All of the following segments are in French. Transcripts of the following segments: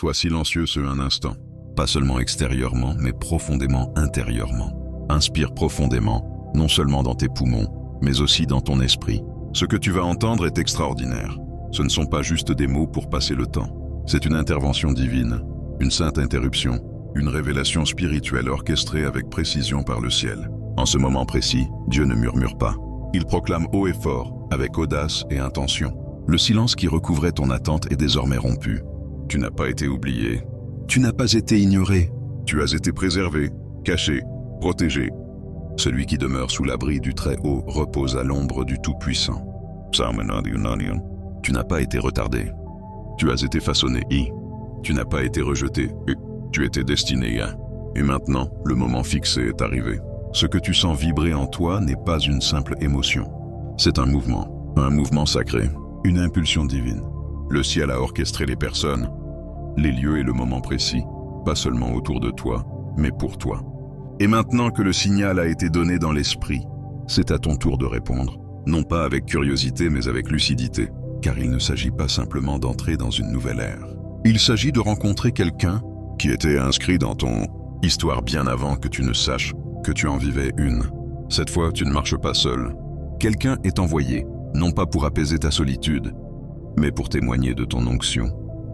Sois silencieux un instant. Pas seulement extérieurement, mais profondément intérieurement. Inspire profondément, non seulement dans tes poumons, mais aussi dans ton esprit. Ce que tu vas entendre est extraordinaire. Ce ne sont pas juste des mots pour passer le temps. C'est une intervention divine, une sainte interruption, une révélation spirituelle orchestrée avec précision par le ciel. En ce moment précis, Dieu ne murmure pas. Il proclame haut et fort, avec audace et intention. Le silence qui recouvrait ton attente est désormais rompu. Tu n'as pas été oublié. Tu n'as pas été ignoré. Tu as été préservé, caché, protégé. Celui qui demeure sous l'abri du Très-Haut repose à l'ombre du Tout-Puissant. Tu n'as pas été retardé. Tu as été façonné. Tu n'as pas été rejeté. Tu étais destiné à. Et maintenant, le moment fixé est arrivé. Ce que tu sens vibrer en toi n'est pas une simple émotion. C'est un mouvement sacré, une impulsion divine. Le ciel a orchestré les personnes, les lieux et le moment précis, pas seulement autour de toi, mais pour toi. Et maintenant que le signal a été donné dans l'esprit, c'est à ton tour de répondre, non pas avec curiosité mais avec lucidité, car il ne s'agit pas simplement d'entrer dans une nouvelle ère. Il s'agit de rencontrer quelqu'un qui était inscrit dans ton histoire bien avant que tu ne saches que tu en vivais une. Cette fois, tu ne marches pas seul. Quelqu'un est envoyé, non pas pour apaiser ta solitude, mais pour témoigner de ton onction.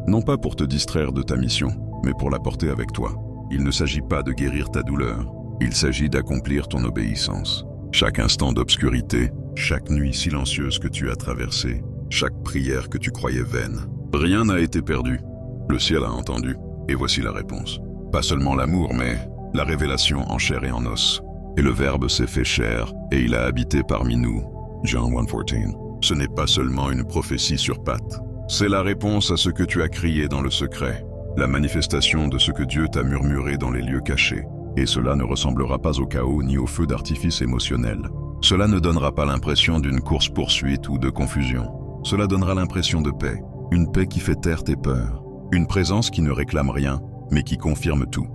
Non pas pour te distraire de ta mission, mais pour la porter avec toi. Il ne s'agit pas de guérir ta douleur, il s'agit d'accomplir ton obéissance. Chaque instant d'obscurité, chaque nuit silencieuse que tu as traversée, chaque prière que tu croyais vaine, rien n'a été perdu. Le ciel a entendu, et voici la réponse. Pas seulement l'amour, mais la révélation en chair et en os. Et le Verbe s'est fait chair, et il a habité parmi nous. John 1:14. Ce n'est pas seulement une prophétie sur pattes. C'est la réponse à ce que tu as crié dans le secret, la manifestation de ce que Dieu t'a murmuré dans les lieux cachés. Et cela ne ressemblera pas au chaos ni au feu d'artifice émotionnel. Cela ne donnera pas l'impression d'une course-poursuite ou de confusion. Cela donnera l'impression de paix, une paix qui fait taire tes peurs, une présence qui ne réclame rien, mais qui confirme tout.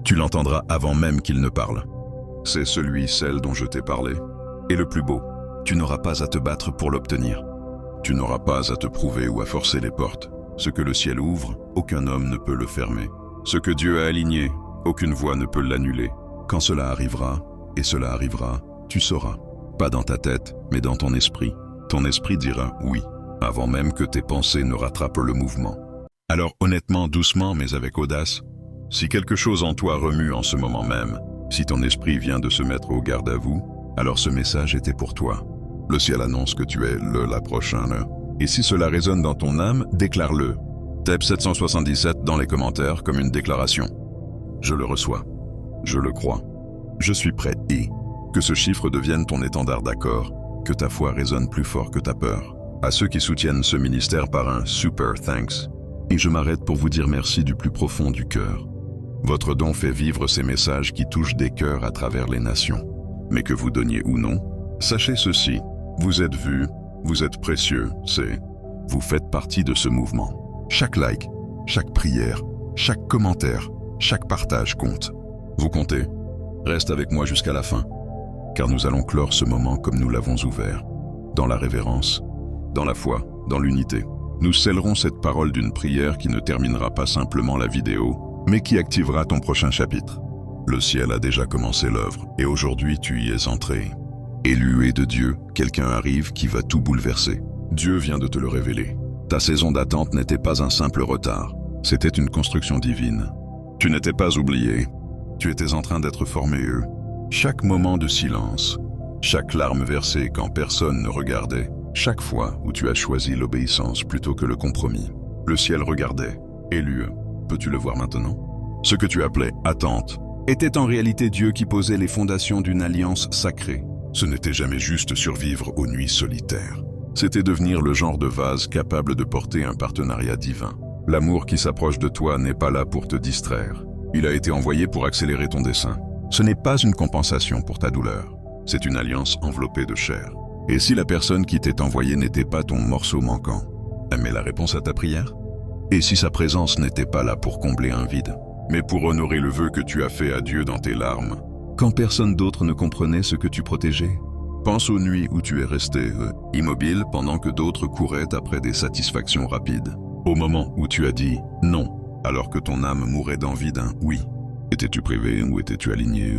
Tu l'entendras avant même qu'il ne parle. C'est celle dont je t'ai parlé. Et le plus beau, tu n'auras pas à te battre pour l'obtenir. Tu n'auras pas à te prouver ou à forcer les portes. Ce que le ciel ouvre, aucun homme ne peut le fermer. Ce que Dieu a aligné, aucune voix ne peut l'annuler. Quand cela arrivera, et cela arrivera, tu sauras. Pas dans ta tête, mais dans ton esprit. Ton esprit dira oui, avant même que tes pensées ne rattrapent le mouvement. Alors honnêtement, doucement, mais avec audace, si quelque chose en toi remue en ce moment même, si ton esprit vient de se mettre au garde à vous, alors ce message était pour toi. Le ciel annonce que tu es la prochaine. Et si cela résonne dans ton âme, déclare-le. Tape 777 dans les commentaires comme une déclaration. Je le reçois. Je le crois. Je suis prêt. Et que ce chiffre devienne ton étendard d'accord, que ta foi résonne plus fort que ta peur. À ceux qui soutiennent ce ministère par un super thanks. Et je m'arrête pour vous dire merci du plus profond du cœur. Votre don fait vivre ces messages qui touchent des cœurs à travers les nations. Mais que vous donniez ou non, sachez ceci, vous êtes vus, vous êtes précieux, vous faites partie de ce mouvement. Chaque like, chaque prière, chaque commentaire, chaque partage compte. Vous comptez? Reste avec moi jusqu'à la fin, car nous allons clore ce moment comme nous l'avons ouvert, dans la révérence, dans la foi, dans l'unité. Nous scellerons cette parole d'une prière qui ne terminera pas simplement la vidéo, mais qui activera ton prochain chapitre. Le ciel a déjà commencé l'œuvre, et aujourd'hui tu y es entré. Élu et de Dieu, quelqu'un arrive qui va tout bouleverser. Dieu vient de te le révéler. Ta saison d'attente n'était pas un simple retard, c'était une construction divine. Tu n'étais pas oublié, tu étais en train d'être formé. Chaque moment de silence, chaque larme versée quand personne ne regardait, chaque fois où tu as choisi l'obéissance plutôt que le compromis. Le ciel regardait, élu. Peux-tu le voir maintenant? Ce que tu appelais attente était en réalité Dieu qui posait les fondations d'une alliance sacrée. Ce n'était jamais juste survivre aux nuits solitaires. C'était devenir le genre de vase capable de porter un partenariat divin. L'amour qui s'approche de toi n'est pas là pour te distraire. Il a été envoyé pour accélérer ton dessein. Ce n'est pas une compensation pour ta douleur. C'est une alliance enveloppée de chair. Et si la personne qui t'est envoyée n'était pas ton morceau manquant, mais la réponse à ta prière? Et si sa présence n'était pas là pour combler un vide, mais pour honorer le vœu que tu as fait à Dieu dans tes larmes, quand personne d'autre ne comprenait ce que tu protégeais? Pense aux nuits où tu es resté immobile pendant que d'autres couraient après des satisfactions rapides. Au moment où tu as dit non alors que ton âme mourait d'envie d'un oui. Étais-tu privé ou étais-tu aligné?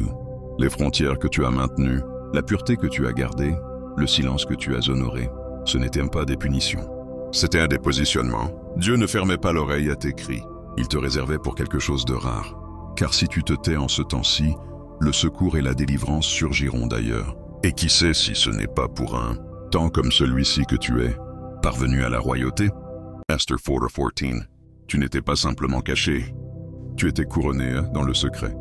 Les frontières que tu as maintenues, la pureté que tu as gardée, le silence que tu as honoré, ce n'étaient pas des punitions. C'était un des positionnements. Dieu ne fermait pas l'oreille à tes cris. Il te réservait pour quelque chose de rare. Car si tu te tais en ce temps-ci, le secours et la délivrance surgiront d'ailleurs. Et qui sait si ce n'est pas pour un temps comme celui-ci que tu es, parvenu à la royauté? Esther 4:14. Tu n'étais pas simplement caché. Tu étais couronné dans le secret.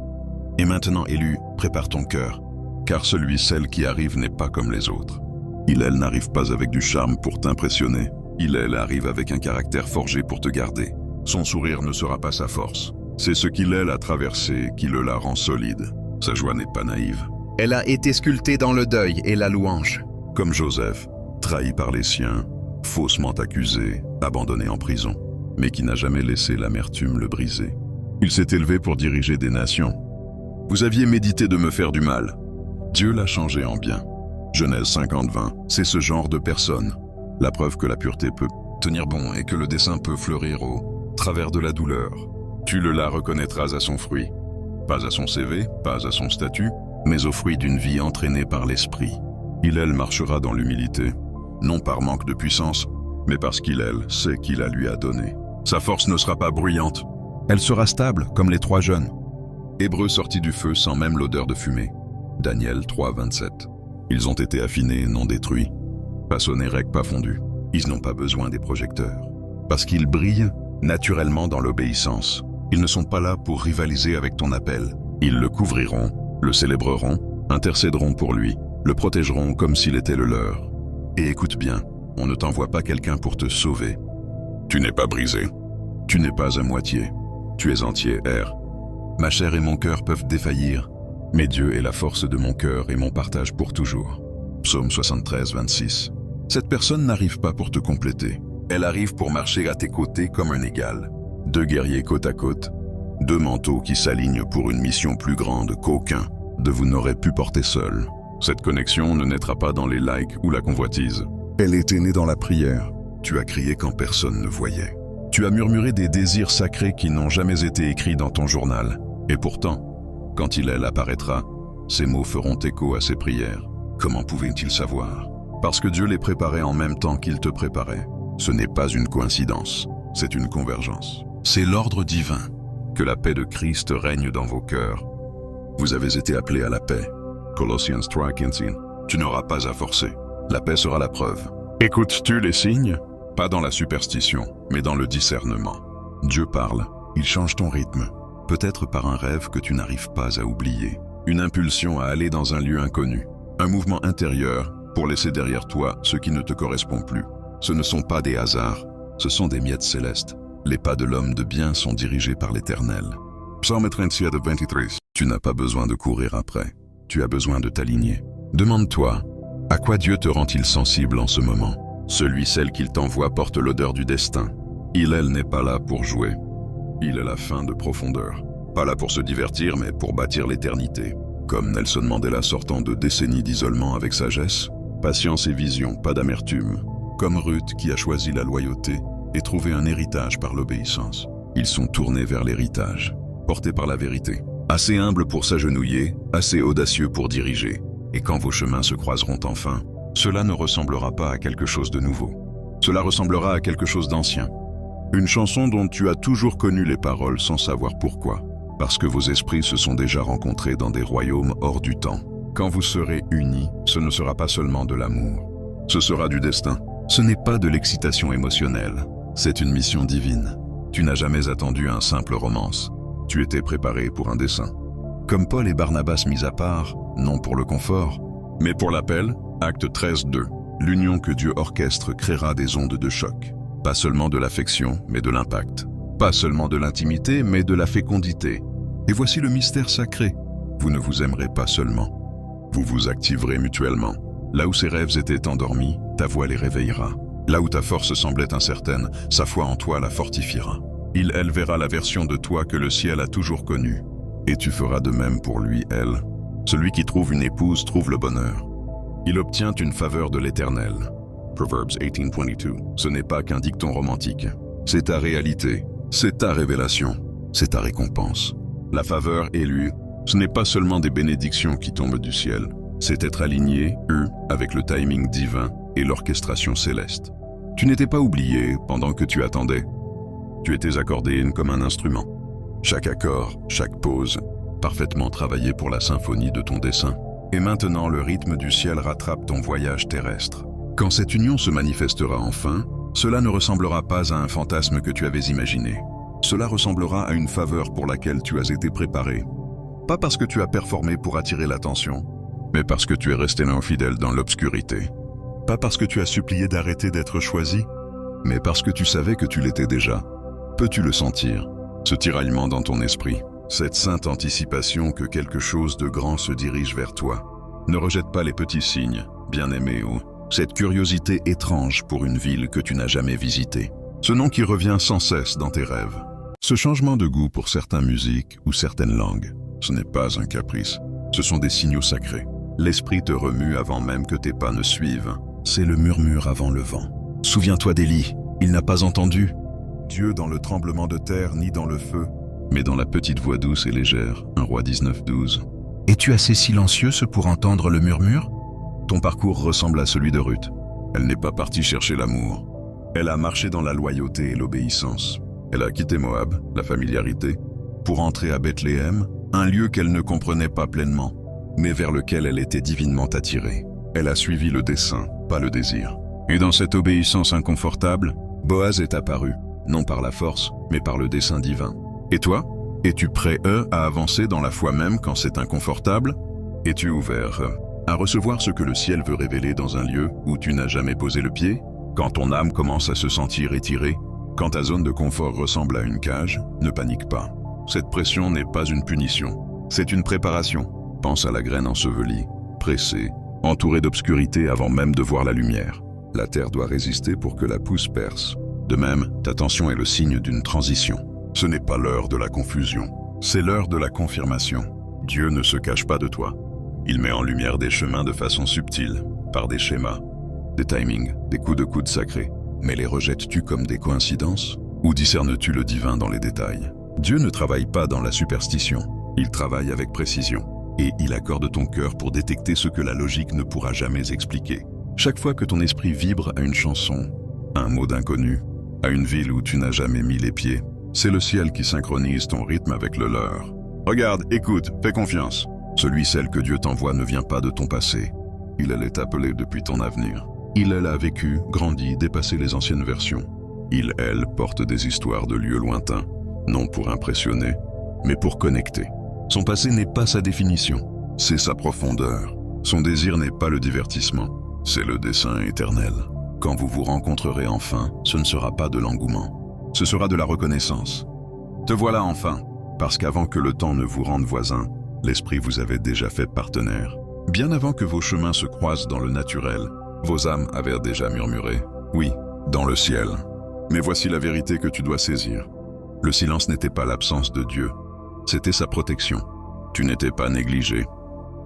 Et maintenant, élu, prépare ton cœur, car celui-celle qui arrive n'est pas comme les autres. Elle n'arrive pas avec du charme pour t'impressionner. Elle arrive avec un caractère forgé pour te garder. Son sourire ne sera pas sa force. C'est ce qu'il a traversé qui le la rend solide. Sa joie n'est pas naïve. Elle a été sculptée dans le deuil et la louange. Comme Joseph, trahi par les siens, faussement accusé, abandonné en prison, mais qui n'a jamais laissé l'amertume le briser. Il s'est élevé pour diriger des nations. Vous aviez médité de me faire du mal. Dieu l'a changé en bien. Genèse 50:20, c'est ce genre de personne. La preuve que la pureté peut tenir bon et que le dessein peut fleurir au travers de la douleur. Tu la reconnaîtras à son fruit. Pas à son CV, pas à son statut, mais au fruit d'une vie entraînée par l'esprit. Elle marchera dans l'humilité, non par manque de puissance, mais parce qu'il sait qu'il la lui a donné. Sa force ne sera pas bruyante. Elle sera stable comme les 3 jeunes. Hébreux sortis du feu sans même l'odeur de fumée. Daniel 3:27. Ils ont été affinés, non détruits. Pas sonnés, pas fondus. Ils n'ont pas besoin des projecteurs. Parce qu'ils brillent naturellement dans l'obéissance. Ils ne sont pas là pour rivaliser avec ton appel. Ils le couvriront, le célébreront, intercéderont pour lui, le protégeront comme s'il était le leur. Et écoute bien, on ne t'envoie pas quelqu'un pour te sauver. Tu n'es pas brisé. Tu n'es pas à moitié. Tu es entier, R. Ma chair et mon cœur peuvent défaillir, mais Dieu est la force de mon cœur et mon partage pour toujours. Psaume 73:26. Cette personne n'arrive pas pour te compléter. Elle arrive pour marcher à tes côtés comme un égal. 2 guerriers côte à côte, 2 manteaux qui s'alignent pour une mission plus grande qu'aucun de vous n'aurait pu porter seul. Cette connexion ne naîtra pas dans les likes ou la convoitise. Elle était née dans la prière. Tu as crié quand personne ne voyait. Tu as murmuré des désirs sacrés qui n'ont jamais été écrits dans ton journal. Et pourtant, quand il apparaîtra, ces mots feront écho à ses prières. Comment pouvait-il savoir? Parce que Dieu les préparait en même temps qu'il te préparait. Ce n'est pas une coïncidence, c'est une convergence. C'est l'ordre divin. Que la paix de Christ règne dans vos cœurs. Vous avez été appelés à la paix. Colossiens 3:15. Tu n'auras pas à forcer. La paix sera la preuve. Écoutes-tu les signes? Pas dans la superstition, mais dans le discernement. Dieu parle, il change ton rythme. Peut-être par un rêve que tu n'arrives pas à oublier. Une impulsion à aller dans un lieu inconnu. Un mouvement intérieur pour laisser derrière toi ce qui ne te correspond plus. Ce ne sont pas des hasards, ce sont des miettes célestes. Les pas de l'homme de bien sont dirigés par l'Éternel. Psaume 37:23. Tu n'as pas besoin de courir après. Tu as besoin de t'aligner. Demande-toi, à quoi Dieu te rend-il sensible en ce moment? Celle qu'il t'envoie porte l'odeur du destin. Elle n'est pas là pour jouer. Il est la fin de profondeur. Pas là pour se divertir, mais pour bâtir l'éternité. Comme Nelson Mandela sortant de décennies d'isolement avec sagesse, patience et vision, pas d'amertume. Comme Ruth qui a choisi la loyauté et trouvé un héritage par l'obéissance. Ils sont tournés vers l'héritage, portés par la vérité. Assez humbles pour s'agenouiller, assez audacieux pour diriger. Et quand vos chemins se croiseront enfin, cela ne ressemblera pas à quelque chose de nouveau. Cela ressemblera à quelque chose d'ancien. Une chanson dont tu as toujours connu les paroles sans savoir pourquoi. Parce que vos esprits se sont déjà rencontrés dans des royaumes hors du temps. Quand vous serez unis, ce ne sera pas seulement de l'amour. Ce sera du destin. Ce n'est pas de l'excitation émotionnelle. C'est une mission divine. Tu n'as jamais attendu un simple romance. Tu étais préparé pour un dessein. Comme Paul et Barnabas mis à part, non pour le confort, mais pour l'appel, acte 13:2. L'union que Dieu orchestre créera des ondes de choc. Pas seulement de l'affection, mais de l'impact. Pas seulement de l'intimité, mais de la fécondité. Et voici le mystère sacré. Vous ne vous aimerez pas seulement. Vous vous activerez mutuellement. Là où ses rêves étaient endormis, ta voix les réveillera. Là où ta force semblait incertaine, sa foi en toi la fortifiera. Il verra la version de toi que le ciel a toujours connue. Et tu feras de même pour lui, elle. Celui qui trouve une épouse trouve le bonheur. Il obtient une faveur de l'Éternel. Proverbs 18:22. Ce n'est pas qu'un dicton romantique. C'est ta réalité. C'est ta révélation, c'est ta récompense. La faveur élue, ce n'est pas seulement des bénédictions qui tombent du ciel, c'est être aligné, avec le timing divin et l'orchestration céleste. Tu n'étais pas oublié pendant que tu attendais. Tu étais accordé comme un instrument. Chaque accord, chaque pause, parfaitement travaillé pour la symphonie de ton dessein. Et maintenant, le rythme du ciel rattrape ton voyage terrestre. Quand cette union se manifestera enfin, cela ne ressemblera pas à un fantasme que tu avais imaginé. Cela ressemblera à une faveur pour laquelle tu as été préparé. Pas parce que tu as performé pour attirer l'attention, mais parce que tu es resté infidèle dans l'obscurité. Pas parce que tu as supplié d'arrêter d'être choisi, mais parce que tu savais que tu l'étais déjà. Peux-tu le sentir, ce tiraillement dans ton esprit, cette sainte anticipation que quelque chose de grand se dirige vers toi? Ne rejette pas les petits signes, bien-aimé, ou cette curiosité étrange pour une ville que tu n'as jamais visitée. Ce nom qui revient sans cesse dans tes rêves. Ce changement de goût pour certaines musiques ou certaines langues, ce n'est pas un caprice, ce sont des signaux sacrés. L'esprit te remue avant même que tes pas ne suivent. C'est le murmure avant le vent. Souviens-toi d'Élie, il n'a pas entendu Dieu dans le tremblement de terre ni dans le feu, mais dans la petite voix douce et légère, 1 Roi 19:12. Es-tu assez silencieuse pour entendre le murmure? Ton parcours ressemble à celui de Ruth. Elle n'est pas partie chercher l'amour. Elle a marché dans la loyauté et l'obéissance. Elle a quitté Moab, la familiarité, pour entrer à Bethléem, un lieu qu'elle ne comprenait pas pleinement, mais vers lequel elle était divinement attirée. Elle a suivi le dessein, pas le désir. Et dans cette obéissance inconfortable, Boaz est apparu, non par la force, mais par le dessein divin. Et toi? Es-tu prêt, à avancer dans la foi même quand c'est inconfortable? Es-tu ouvert, à recevoir ce que le ciel veut révéler dans un lieu où tu n'as jamais posé le pied? Quand ton âme commence à se sentir étirée, quand ta zone de confort ressemble à une cage, ne panique pas. Cette pression n'est pas une punition, c'est une préparation. Pense à la graine ensevelie, pressée, entourée d'obscurité avant même de voir la lumière. La terre doit résister pour que la pousse perce. De même, ta tension est le signe d'une transition. Ce n'est pas l'heure de la confusion, c'est l'heure de la confirmation. Dieu ne se cache pas de toi. Il met en lumière des chemins de façon subtile, par des schémas, des timings, des coups de coude sacrés. Mais les rejettes-tu comme des coïncidences? Ou discernes-tu le divin dans les détails? Dieu ne travaille pas dans la superstition, il travaille avec précision. Et il accorde ton cœur pour détecter ce que la logique ne pourra jamais expliquer. Chaque fois que ton esprit vibre à une chanson, à un mot d'inconnu, à une ville où tu n'as jamais mis les pieds, c'est le ciel qui synchronise ton rythme avec le leur. Regarde, écoute, fais confiance. Celui, celle que Dieu t'envoie ne vient pas de ton passé. Il est appelé depuis ton avenir. Il, elle a vécu, grandi, dépassé les anciennes versions. Il, elle, porte des histoires de lieux lointains, non pour impressionner, mais pour connecter. Son passé n'est pas sa définition, c'est sa profondeur. Son désir n'est pas le divertissement, c'est le dessein éternel. Quand vous vous rencontrerez enfin, ce ne sera pas de l'engouement, ce sera de la reconnaissance. Te voilà enfin, parce qu'avant que le temps ne vous rende voisin, l'esprit vous avait déjà fait partenaire. Bien avant que vos chemins se croisent dans le naturel, vos âmes avaient déjà murmuré, oui, dans le ciel. Mais voici la vérité que tu dois saisir. Le silence n'était pas l'absence de Dieu, c'était sa protection. Tu n'étais pas négligé,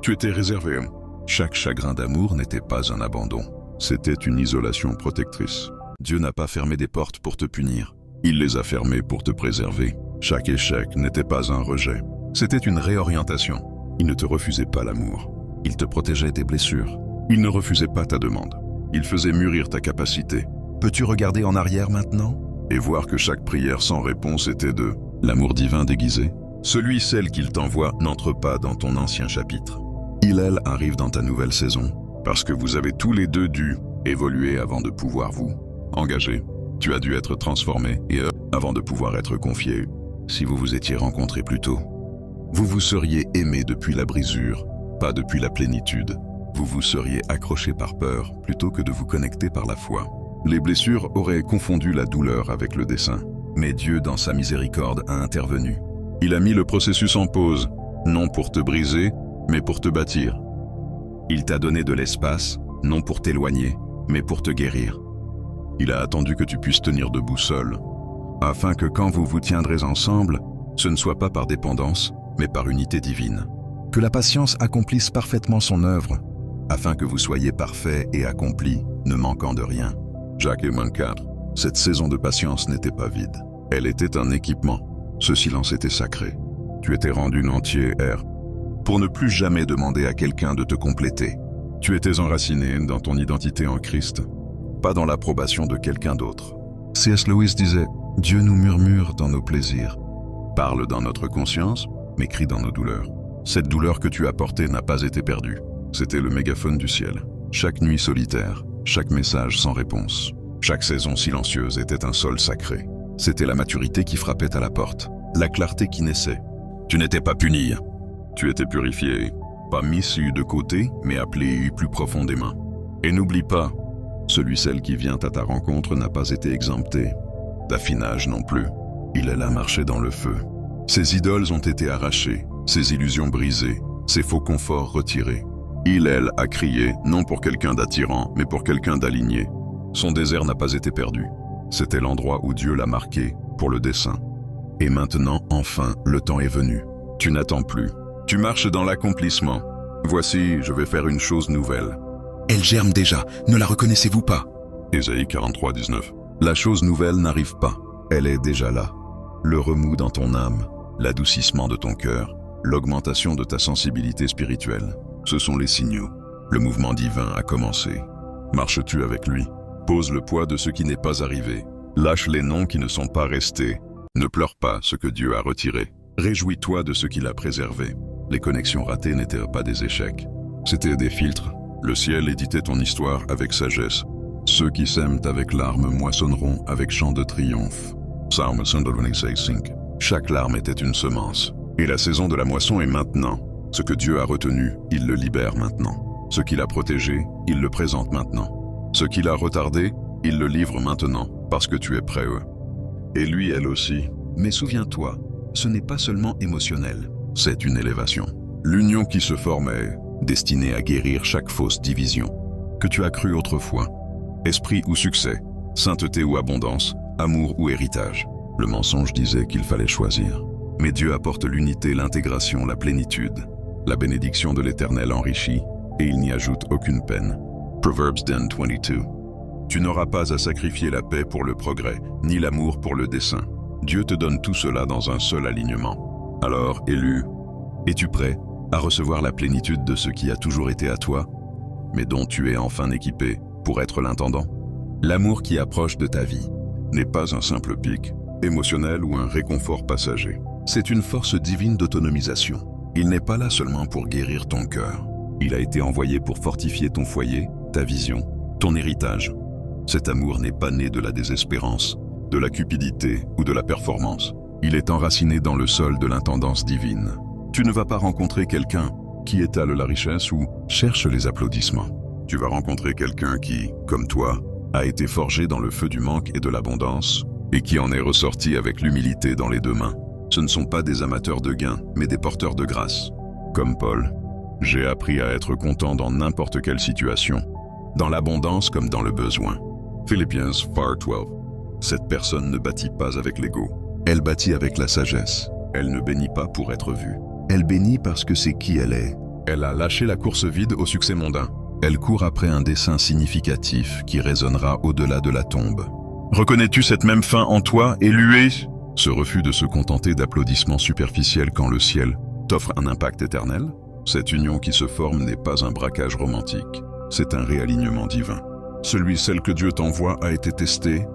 tu étais réservé. Chaque chagrin d'amour n'était pas un abandon, c'était une isolation protectrice. Dieu n'a pas fermé des portes pour te punir, il les a fermées pour te préserver. Chaque échec n'était pas un rejet, c'était une réorientation. Il ne te refusait pas l'amour, il te protégeait des blessures. Il ne refusait pas ta demande, il faisait mûrir ta capacité. Peux-tu regarder en arrière maintenant et voir que chaque prière sans réponse était de l'amour divin déguisé? Celui, celle qu'il t'envoie n'entre pas dans ton ancien chapitre. Il, elle, arrive dans ta nouvelle saison, parce que vous avez tous les deux dû évoluer avant de pouvoir vous engager. Tu as dû être transformé et avant de pouvoir être confié. Si vous vous étiez rencontrés plus tôt, vous vous seriez aimé depuis la brisure, pas depuis la plénitude. Vous vous seriez accroché par peur plutôt que de vous connecter par la foi. Les blessures auraient confondu la douleur avec le dessein, mais Dieu, dans sa miséricorde, a intervenu. Il a mis le processus en pause, non pour te briser, mais pour te bâtir. Il t'a donné de l'espace, non pour t'éloigner, mais pour te guérir. Il a attendu que tu puisses tenir debout seul, afin que quand vous vous tiendrez ensemble, ce ne soit pas par dépendance, mais par unité divine. Que la patience accomplisse parfaitement son œuvre, afin que vous soyez parfaits et accomplis, ne manquant de rien. Jacques et 4. Cette saison de patience n'était pas vide. Elle était un équipement. Ce silence était sacré. Tu étais rendu entier, R, pour ne plus jamais demander à quelqu'un de te compléter. Tu étais enraciné dans ton identité en Christ, pas dans l'approbation de quelqu'un d'autre. C.S. Lewis disait « Dieu nous murmure dans nos plaisirs, parle dans notre conscience, mais crie dans nos douleurs. » Cette douleur que tu as portée n'a pas été perdue. C'était le mégaphone du ciel. Chaque nuit solitaire, chaque message sans réponse, chaque saison silencieuse était un sol sacré. C'était la maturité qui frappait à la porte, la clarté qui naissait. Tu n'étais pas puni. Tu étais purifié, pas mis de côté, mais appelé plus profondément. Et n'oublie pas, celui-celle qui vient à ta rencontre n'a pas été exempté. D'affinage non plus. Il est là marché dans le feu. Ses idoles ont été arrachées, ses illusions brisées, ses faux conforts retirés. Elle a crié, non pour quelqu'un d'attirant, mais pour quelqu'un d'aligné. Son désert n'a pas été perdu. C'était l'endroit où Dieu l'a marqué, pour le dessein. Et maintenant, enfin, le temps est venu. Tu n'attends plus. Tu marches dans l'accomplissement. Voici, je vais faire une chose nouvelle. Elle germe déjà, ne la reconnaissez-vous pas? Ésaïe 43, 19. La chose nouvelle n'arrive pas, elle est déjà là. Le remous dans ton âme, l'adoucissement de ton cœur, l'augmentation de ta sensibilité spirituelle. Ce sont les signaux. Le mouvement divin a commencé. Marches-tu avec lui? Pose le poids de ce qui n'est pas arrivé. Lâche les noms qui ne sont pas restés. Ne pleure pas ce que Dieu a retiré. Réjouis-toi de ce qu'il a préservé. Les connexions ratées n'étaient pas des échecs. C'étaient des filtres. Le ciel éditait ton histoire avec sagesse. Ceux qui sèment avec larmes moissonneront avec chant de triomphe. Psalm 126:5. Chaque larme était une semence. Et la saison de la moisson est maintenant. Ce que Dieu a retenu, il le libère maintenant. Ce qu'il a protégé, il le présente maintenant. Ce qu'il a retardé, il le livre maintenant, parce que tu es près eux. Et lui, elle aussi. Mais souviens-toi, ce n'est pas seulement émotionnel. C'est une élévation. L'union qui se forme est destinée à guérir chaque fausse division que tu as cru autrefois. Esprit ou succès, sainteté ou abondance, amour ou héritage. Le mensonge disait qu'il fallait choisir. Mais Dieu apporte l'unité, l'intégration, la plénitude. La bénédiction de l'Éternel enrichit, et il n'y ajoute aucune peine. Proverbs 10:22. Tu n'auras pas à sacrifier la paix pour le progrès, ni l'amour pour le dessein. Dieu te donne tout cela dans un seul alignement. Alors, élu, es-tu prêt à recevoir la plénitude de ce qui a toujours été à toi, mais dont tu es enfin équipé pour être l'intendant? L'amour qui approche de ta vie n'est pas un simple pic, émotionnel ou un réconfort passager. C'est une force divine d'autonomisation. Il n'est pas là seulement pour guérir ton cœur. Il a été envoyé pour fortifier ton foyer, ta vision, ton héritage. Cet amour n'est pas né de la désespérance, de la cupidité ou de la performance. Il est enraciné dans le sol de l'intendance divine. Tu ne vas pas rencontrer quelqu'un qui étale la richesse ou cherche les applaudissements. Tu vas rencontrer quelqu'un qui, comme toi, a été forgé dans le feu du manque et de l'abondance et qui en est ressorti avec l'humilité dans les deux mains. Ce ne sont pas des amateurs de gains, mais des porteurs de grâce. Comme Paul, j'ai appris à être content dans n'importe quelle situation, dans l'abondance comme dans le besoin. Philippiens 4:12. Cette personne ne bâtit pas avec l'ego. Elle bâtit avec la sagesse. Elle ne bénit pas pour être vue. Elle bénit parce que c'est qui elle est. Elle a lâché la course vide au succès mondain. Elle court après un dessein significatif qui résonnera au-delà de la tombe. Reconnais-tu cette même fin en toi, élué? Ce refus de se contenter d'applaudissements superficiels quand le ciel t'offre un impact éternel? Cette union qui se forme n'est pas un braquage romantique, c'est un réalignement divin. Celle que Dieu t'envoie a été testé,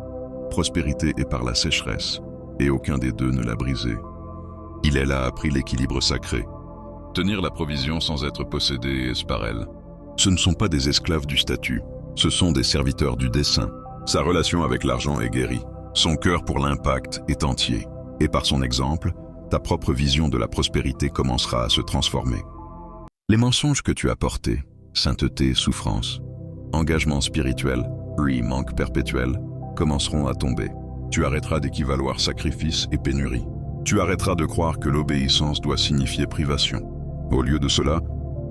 prospérité et par la sécheresse, et aucun des deux ne l'a brisé. Il est là appris l'équilibre sacré. Tenir la provision sans être possédé est par elle. Ce ne sont pas des esclaves du statut, ce sont des serviteurs du dessein. Sa relation avec l'argent est guérie. Son cœur pour l'impact est entier. Et par son exemple, ta propre vision de la prospérité commencera à se transformer. Les mensonges que tu as portés, sainteté, souffrance, engagement spirituel, manque perpétuel, commenceront à tomber. Tu arrêteras d'équivaloir sacrifice et pénurie. Tu arrêteras de croire que l'obéissance doit signifier privation. Au lieu de cela,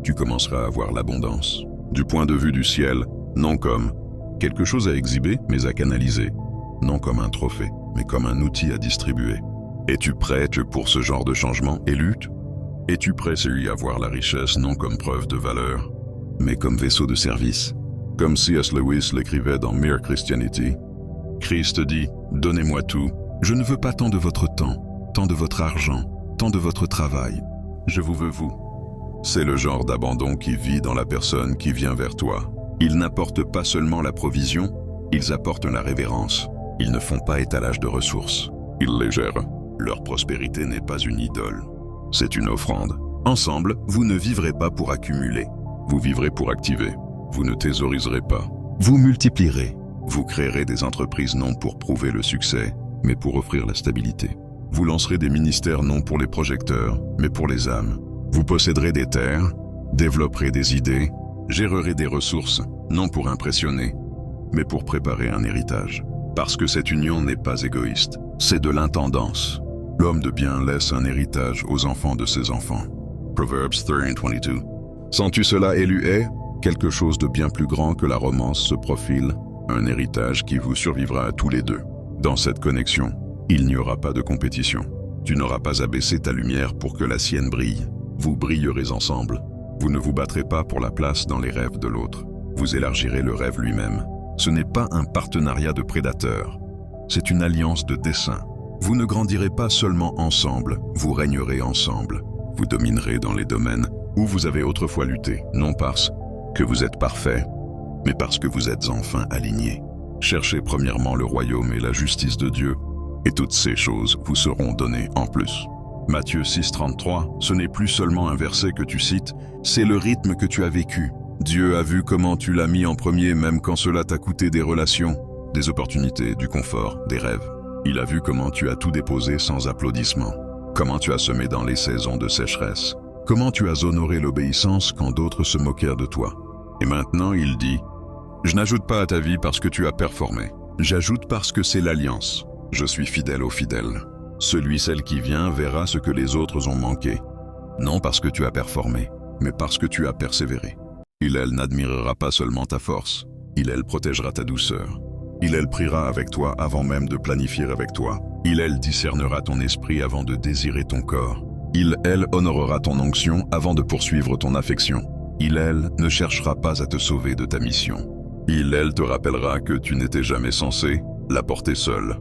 tu commenceras à voir l'abondance. Du point de vue du ciel, non comme quelque chose à exhiber, mais à canaliser. Non comme un trophée, mais comme un outil à distribuer. Es-tu prête pour ce genre de changement et lutte? Es-tu prêt à voir la richesse non comme preuve de valeur, mais comme vaisseau de service? Comme C.S. Lewis l'écrivait dans Mere Christianity, Christ dit « Donnez-moi tout, Je ne veux pas tant de votre temps, tant de votre argent, tant de votre travail. Je vous veux vous. C'est le genre d'abandon qui vit dans la personne qui vient vers toi. Ils n'apportent pas seulement la provision, ils apportent la révérence. Ils ne font pas étalage de ressources. Ils les gèrent. Leur prospérité n'est pas une idole. C'est une offrande. Ensemble, vous ne vivrez pas pour accumuler. Vous vivrez pour activer. Vous ne thésauriserez pas. Vous multiplierez. Vous créerez des entreprises non pour prouver le succès, mais pour offrir la stabilité. Vous lancerez des ministères non pour les projecteurs, mais pour les âmes. Vous posséderez des terres, développerez des idées, gérerez des ressources, non pour impressionner, mais pour préparer un héritage. Parce que cette union n'est pas égoïste, c'est de l'intendance. L'homme de bien laisse un héritage aux enfants de ses enfants. Proverbs 30:22. Sens-tu cela, Élué? Quelque chose de bien plus grand que la romance se profile, un héritage qui vous survivra à tous les deux. Dans cette connexion, il n'y aura pas de compétition. Tu n'auras pas à baisser ta lumière pour que la sienne brille. Vous brillerez ensemble. Vous ne vous battrez pas pour la place dans les rêves de l'autre. Vous élargirez le rêve lui-même. Ce n'est pas un partenariat de prédateurs. C'est une alliance de dessein. Vous ne grandirez pas seulement ensemble, vous régnerez ensemble. Vous dominerez dans les domaines où vous avez autrefois lutté, non parce que vous êtes parfait, mais parce que vous êtes enfin alignés. Cherchez premièrement le royaume et la justice de Dieu, et toutes ces choses vous seront données en plus. Matthieu 6:33, ce n'est plus seulement un verset que tu cites, c'est le rythme que tu as vécu. Dieu a vu comment tu l'as mis en premier même quand cela t'a coûté des relations, des opportunités, du confort, des rêves. Il a vu comment tu as tout déposé sans applaudissements, comment tu as semé dans les saisons de sécheresse, comment tu as honoré l'obéissance quand d'autres se moquèrent de toi. Et maintenant il dit, je n'ajoute pas à ta vie parce que tu as performé, j'ajoute parce que c'est l'alliance. Je suis fidèle aux fidèles. Celle qui vient verra ce que les autres ont manqué, non parce que tu as performé, mais parce que tu as persévéré. Elle n'admirera pas seulement ta force, elle protégera ta douceur. Elle priera avec toi avant même de planifier avec toi. Elle discernera ton esprit avant de désirer ton corps. Elle honorera ton onction avant de poursuivre ton affection. Elle ne cherchera pas à te sauver de ta mission. Elle te rappellera que tu n'étais jamais censé la porter seule.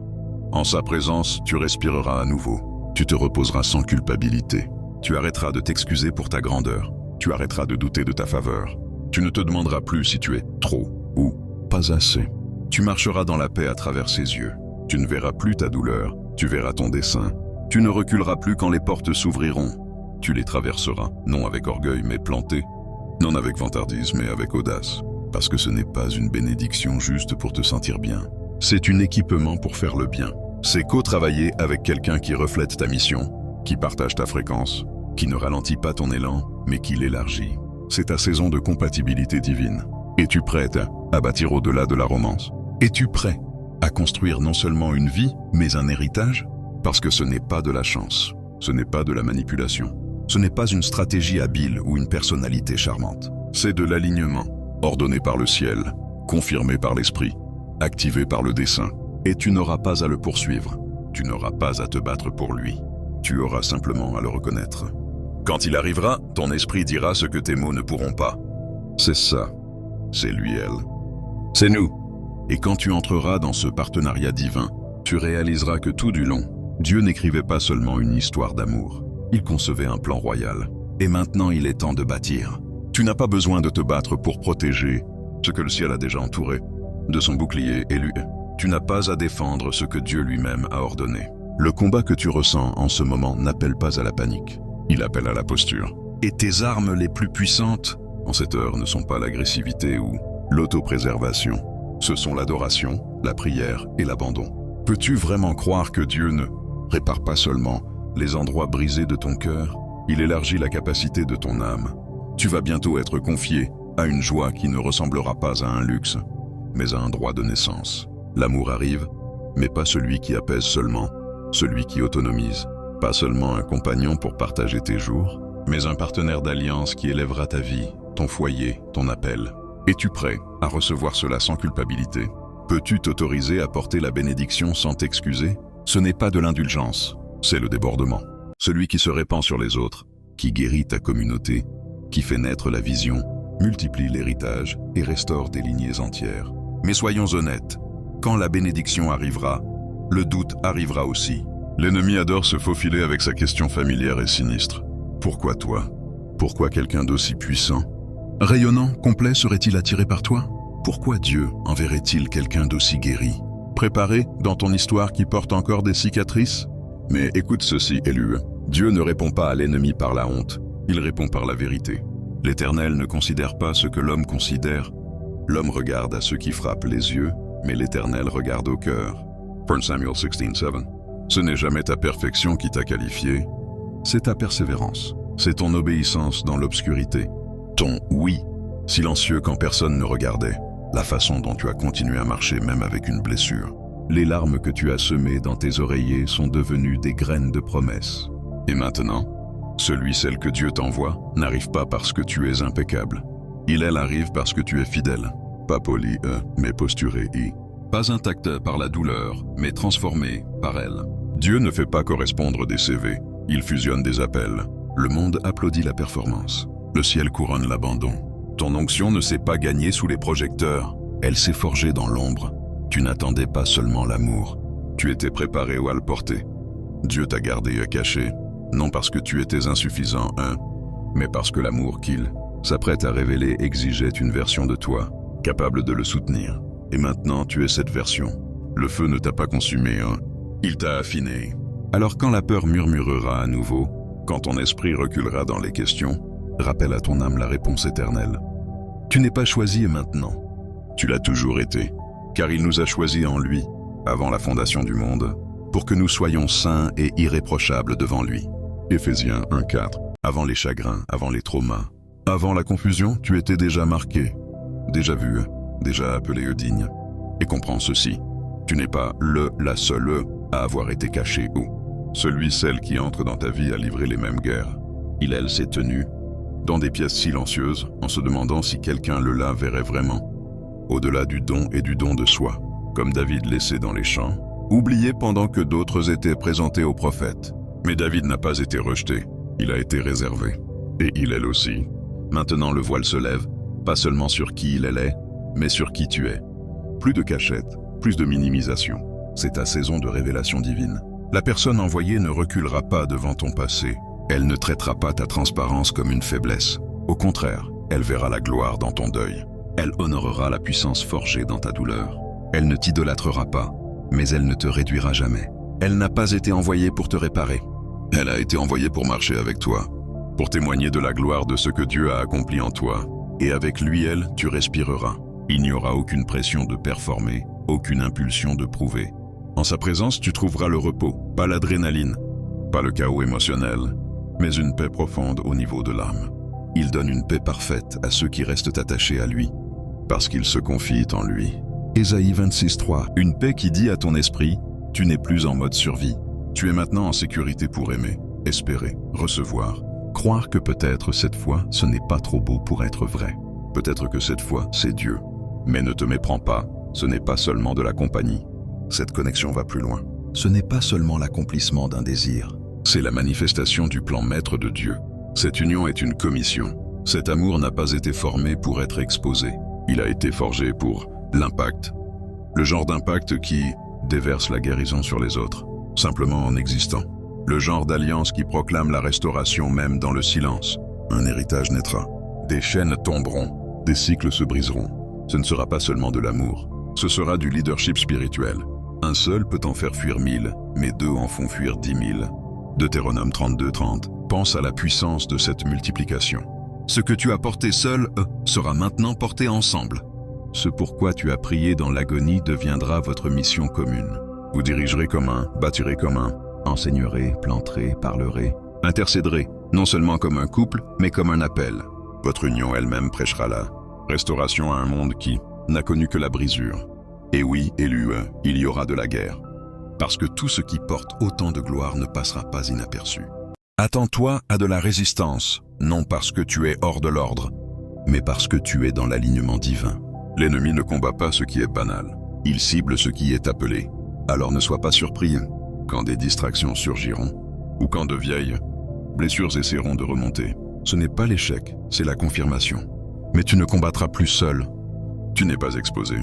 En sa présence, tu respireras à nouveau. Tu te reposeras sans culpabilité. Tu arrêteras de t'excuser pour ta grandeur. Tu arrêteras de douter de ta faveur. Tu ne te demanderas plus si tu es trop ou pas assez. Tu marcheras dans la paix à travers ses yeux. Tu ne verras plus ta douleur, tu verras ton dessein. Tu ne reculeras plus quand les portes s'ouvriront. Tu les traverseras, non avec orgueil mais planté, non avec vantardise mais avec audace. Parce que ce n'est pas une bénédiction juste pour te sentir bien. C'est un équipement pour faire le bien. C'est co-travailler avec quelqu'un qui reflète ta mission, qui partage ta fréquence, qui ne ralentit pas ton élan, mais qui l'élargit. C'est ta saison de compatibilité divine. Es-tu prête à bâtir au-delà de la romance? Es-tu prêt à construire non seulement une vie, mais un héritage? Parce que ce n'est pas de la chance, ce n'est pas de la manipulation, ce n'est pas une stratégie habile ou une personnalité charmante. C'est de l'alignement, ordonné par le ciel, confirmé par l'esprit, activé par le dessein. Et tu n'auras pas à le poursuivre, tu n'auras pas à te battre pour lui, tu auras simplement à le reconnaître. Quand il arrivera, ton esprit dira ce que tes mots ne pourront pas. C'est ça, c'est lui, elle. C'est nous. Et quand tu entreras dans ce partenariat divin, tu réaliseras que tout du long, Dieu n'écrivait pas seulement une histoire d'amour, il concevait un plan royal. Et maintenant il est temps de bâtir. Tu n'as pas besoin de te battre pour protéger ce que le ciel a déjà entouré, de son bouclier élu. Tu n'as pas à défendre ce que Dieu lui-même a ordonné. Le combat que tu ressens en ce moment n'appelle pas à la panique, il appelle à la posture. Et tes armes les plus puissantes, en cette heure, ne sont pas l'agressivité ou l'autopréservation. Ce sont l'adoration, la prière et l'abandon. Peux-tu vraiment croire que Dieu ne répare pas seulement les endroits brisés de ton cœur, il élargit la capacité de ton âme. Tu vas bientôt être confié à une joie qui ne ressemblera pas à un luxe, mais à un droit de naissance. L'amour arrive, mais pas celui qui apaise seulement, celui qui autonomise. Pas seulement un compagnon pour partager tes jours, mais un partenaire d'alliance qui élèvera ta vie, ton foyer, ton appel. Es-tu prêt à recevoir cela sans culpabilité? Peux-tu t'autoriser à porter la bénédiction sans t'excuser? Ce n'est pas de l'indulgence, c'est le débordement. Celui qui se répand sur les autres, qui guérit ta communauté, qui fait naître la vision, multiplie l'héritage et restaure des lignées entières. Mais soyons honnêtes, quand la bénédiction arrivera, le doute arrivera aussi. L'ennemi adore se faufiler avec sa question familière et sinistre. Pourquoi toi? Pourquoi quelqu'un d'aussi puissant? Rayonnant, complet serait-il attiré par toi? Pourquoi Dieu enverrait-il quelqu'un d'aussi guéri? Préparé dans ton histoire qui porte encore des cicatrices? Mais écoute ceci, Élu. Dieu ne répond pas à l'ennemi par la honte, il répond par la vérité. L'Éternel ne considère pas ce que l'homme considère. L'homme regarde à ce qui frappe les yeux, mais l'Éternel regarde au cœur. 1 Samuel 16:7. Ce n'est jamais ta perfection qui t'a qualifié, c'est ta persévérance. C'est ton obéissance dans l'obscurité. Ton oui, silencieux quand personne ne regardait. La façon dont tu as continué à marcher même avec une blessure. Les larmes que tu as semées dans tes oreillers sont devenues des graines de promesses. Et maintenant, celle que Dieu t'envoie n'arrive pas parce que tu es impeccable. Elle arrive parce que tu es fidèle. Pas poli, mais posturé, Pas intact par la douleur, mais transformé par elle. Dieu ne fait pas correspondre des CV, il fusionne des appels. Le monde applaudit la performance. Le ciel couronne l'abandon. Ton onction ne s'est pas gagnée sous les projecteurs, elle s'est forgée dans l'ombre. Tu n'attendais pas seulement l'amour, tu étais préparé à le porter. Dieu t'a gardé caché, non parce que tu étais insuffisant, mais parce que l'amour qu'il s'apprête à révéler exigeait une version de toi, capable de le soutenir. Et maintenant, tu es cette version. Le feu ne t'a pas consumé, il t'a affiné. Alors quand la peur murmurera à nouveau, quand ton esprit reculera dans les questions, rappelle à ton âme la réponse éternelle. Tu n'es pas choisi maintenant. Tu l'as toujours été, car il nous a choisis en lui, avant la fondation du monde, pour que nous soyons saints et irréprochables devant lui. Éphésiens 1:4. Avant les chagrins, avant les traumas, avant la confusion, tu étais déjà marqué, déjà vu, déjà appelé digne. Et comprends ceci, tu n'es pas la seule à avoir été caché ou celle qui entre dans ta vie a livré les mêmes guerres. Elle s'est tenue dans des pièces silencieuses en se demandant si quelqu'un la verrait vraiment. Au-delà du don et du don de soi, comme David laissé dans les champs, oublié pendant que d'autres étaient présentés aux prophètes. Mais David n'a pas été rejeté, il a été réservé. Et elle aussi. Maintenant le voile se lève, pas seulement sur qui il est, mais sur qui tu es. Plus de cachette, plus de minimisation. C'est ta saison de révélation divine. La personne envoyée ne reculera pas devant ton passé. Elle ne traitera pas ta transparence comme une faiblesse. Au contraire, elle verra la gloire dans ton deuil. Elle honorera la puissance forgée dans ta douleur. Elle ne t'idolâtrera pas, mais elle ne te réduira jamais. Elle n'a pas été envoyée pour te réparer. Elle a été envoyée pour marcher avec toi, pour témoigner de la gloire de ce que Dieu a accompli en toi. Et avec lui, tu respireras. Il n'y aura aucune pression de performer, aucune impulsion de prouver. En sa présence, tu trouveras le repos, pas l'adrénaline, pas le chaos émotionnel, mais une paix profonde au niveau de l'âme. Il donne une paix parfaite à ceux qui restent attachés à lui, parce qu'ils se confient en lui. Ésaïe 26:3, une paix qui dit à ton esprit, tu n'es plus en mode survie. Tu es maintenant en sécurité pour aimer, espérer, recevoir, croire que peut-être cette fois, ce n'est pas trop beau pour être vrai. Peut-être que cette fois, c'est Dieu. Mais ne te méprends pas, ce n'est pas seulement de la compagnie. Cette connexion va plus loin. Ce n'est pas seulement l'accomplissement d'un désir. C'est la manifestation du plan maître de Dieu. Cette union est une commission. Cet amour n'a pas été formé pour être exposé. Il a été forgé pour l'impact. Le genre d'impact qui déverse la guérison sur les autres, simplement en existant. Le genre d'alliance qui proclame la restauration même dans le silence. Un héritage naîtra. Des chaînes tomberont. Des cycles se briseront. Ce ne sera pas seulement de l'amour. Ce sera du leadership spirituel. Un seul peut en faire fuir 1000, mais 2 en font fuir 10 000. Deutéronome 32:30. Pense à la puissance de cette multiplication. Ce que tu as porté seul sera maintenant porté ensemble. Ce pourquoi tu as prié dans l'agonie deviendra votre mission commune. Vous dirigerez comme un, bâtirez comme un, enseignerez, planterez, parlerez, intercéderez, non seulement comme un couple, mais comme un appel. Votre union elle-même prêchera la restauration à un monde qui n'a connu que la brisure. Et oui, élu, il y aura de la guerre. Parce que tout ce qui porte autant de gloire ne passera pas inaperçu. Attends-toi à de la résistance, non parce que tu es hors de l'ordre, mais parce que tu es dans l'alignement divin. L'ennemi ne combat pas ce qui est banal, il cible ce qui est appelé. Alors ne sois pas surpris quand des distractions surgiront, ou quand de vieilles blessures essaieront de remonter. Ce n'est pas l'échec, c'est la confirmation. Mais tu ne combattras plus seul. Tu n'es pas exposé.